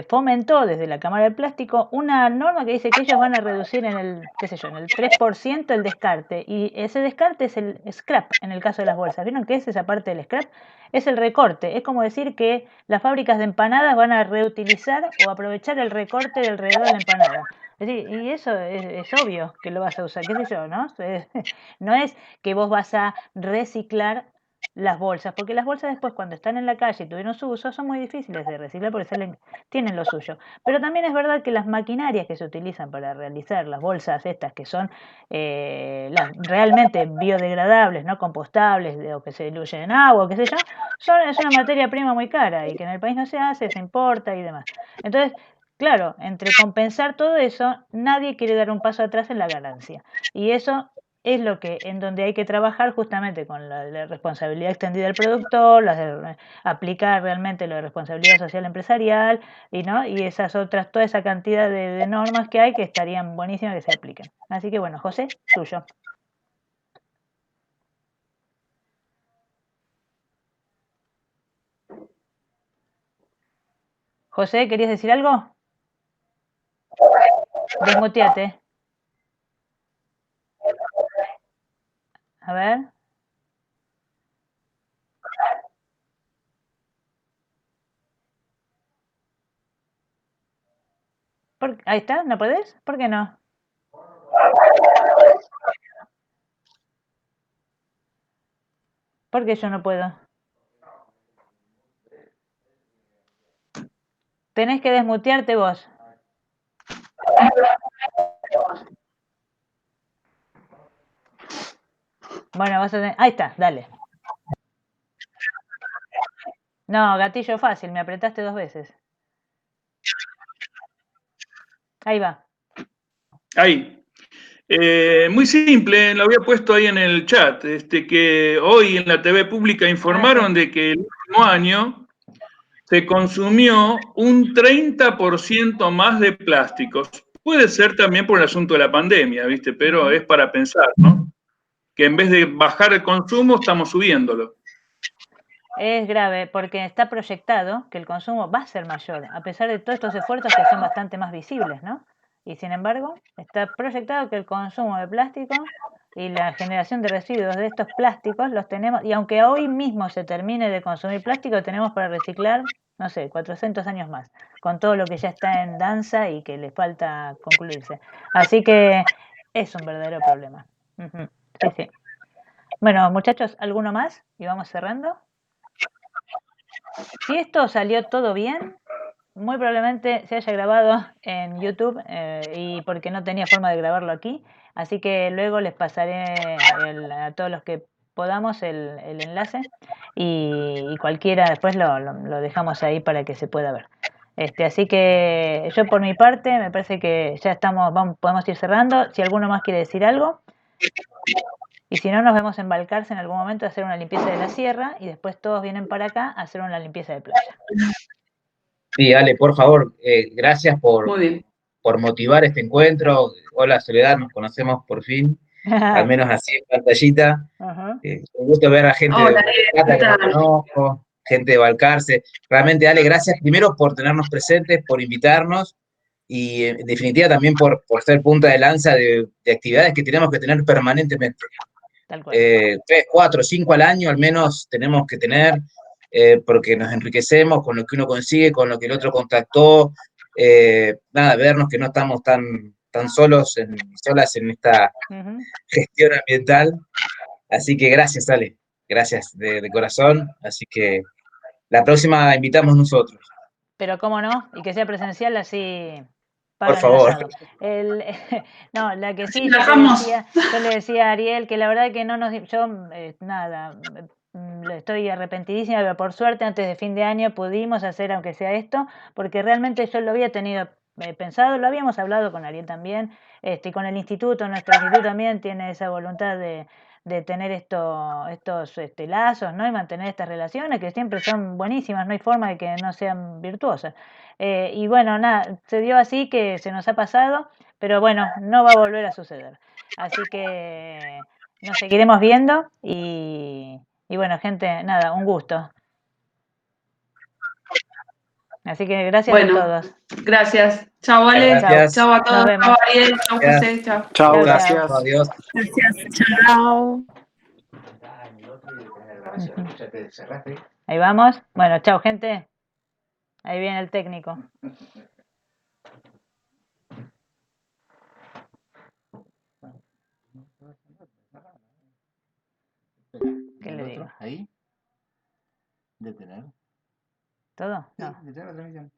fomentó desde la Cámara del Plástico una norma que dice que ellos van a reducir en el, qué sé yo, en el 3% el descarte. Y ese descarte es el scrap en el caso de las bolsas. ¿Vieron qué es esa parte del scrap? Es el recorte. Es como decir que las fábricas de empanadas van a reutilizar o aprovechar el recorte del alrededor de la empanada. Es decir, y eso es obvio que lo vas a usar, qué sé yo, ¿no? No es que vos vas a reciclar las bolsas, porque las bolsas después cuando están en la calle y tuvieron su uso son muy difíciles de reciclar porque tienen lo suyo. Pero también es verdad que las maquinarias que se utilizan para realizar las bolsas estas que son las realmente biodegradables, no compostables o que se diluyen en agua, qué sé yo, es una materia prima muy cara y que en el país no se hace, se importa y demás. Entonces, claro, entre compensar todo eso, nadie quiere dar un paso atrás en la ganancia. Y eso es lo que en donde hay que trabajar justamente con la responsabilidad extendida del productor, aplicar realmente lo de responsabilidad social empresarial y esas otras, toda esa cantidad de normas que hay que estarían buenísimas que se apliquen. Así que bueno, José, tuyo. José, ¿querías decir algo? Desmuteate. A ver. Ahí está, ¿no podés? ¿Por qué no? ¿Por qué yo no puedo? Tenés que desmutearte vos. Bueno, vas a tener... Ahí está, dale. No, gatillo fácil, me apretaste 2 veces. Ahí va. Ahí. Muy simple, lo había puesto ahí en el chat, que hoy en la TV pública informaron de que el último año se consumió un 30% más de plásticos. Puede ser también por el asunto de la pandemia, ¿viste? Pero es para pensar, ¿no? Que en vez de bajar el consumo, estamos subiéndolo. Es grave porque está proyectado que el consumo va a ser mayor, a pesar de todos estos esfuerzos que son bastante más visibles, ¿no? Y sin embargo, está proyectado que el consumo de plástico y la generación de residuos de estos plásticos los tenemos, y aunque hoy mismo se termine de consumir plástico, tenemos para reciclar, no sé, 400 años más, con todo lo que ya está en danza y que le falta concluirse. Así que es un verdadero problema. Sí, sí. Bueno, muchachos, ¿alguno más? Y vamos cerrando. Si esto salió todo bien, muy probablemente se haya grabado en YouTube y porque no tenía forma de grabarlo aquí, así que luego les pasaré a todos los que podamos el enlace y cualquiera después lo dejamos ahí para que se pueda ver. Así que yo por mi parte me parece que ya estamos, podemos ir cerrando. Si alguno más quiere decir algo. Y si no, nos vemos en Balcarce en algún momento a hacer una limpieza de la sierra y después todos vienen para acá a hacer una limpieza de playa. Sí, Ale, por favor, gracias por motivar este encuentro. Hola, Soledad, nos conocemos por fin, al menos así en pantallita. Un gusto ver a gente de Mar del Plata que no conozco, gente de Balcarce. Realmente, Ale, gracias primero por tenernos presentes, por invitarnos y en definitiva también por ser punta de lanza de actividades que tenemos que tener permanentemente. 3, 4, 5 al año al menos tenemos que tener, porque nos enriquecemos con lo que uno consigue, con lo que el otro contactó, nada, vernos que no estamos tan solos, solas en esta gestión ambiental. Así que gracias, Ale, gracias de corazón. Así que la próxima invitamos nosotros. Pero cómo no, y que sea presencial, así por favor. No, la que sí, yo le decía a Ariel que la verdad que no nos... Yo, nada, estoy arrepentidísima, pero por suerte antes de fin de año pudimos hacer aunque sea esto, porque realmente yo lo había tenido pensado, lo habíamos hablado con Ariel también, y con el instituto, nuestro instituto también tiene esa voluntad de de tener estos lazos, ¿no? Y mantener estas relaciones que siempre son buenísimas, no hay forma de que no sean virtuosas. Y bueno, nada, se dio así que se nos ha pasado, pero bueno, no va a volver a suceder. Así que nos seguiremos viendo y bueno, gente, nada, un gusto. Así que gracias a Bueno, todos. gracias. Chao, Ale. Gracias. Chao a todos. Nos vemos. Chao, Ariel. Chao, Gracias. José. Chao. Chao, Chao, gracias. chao. Adiós. Gracias, chao. Ahí vamos. Bueno, chao, gente. Ahí viene el técnico. ¿Qué le digo? Ahí. Detener. ¿Todo? Sí, No. detener la transmisión.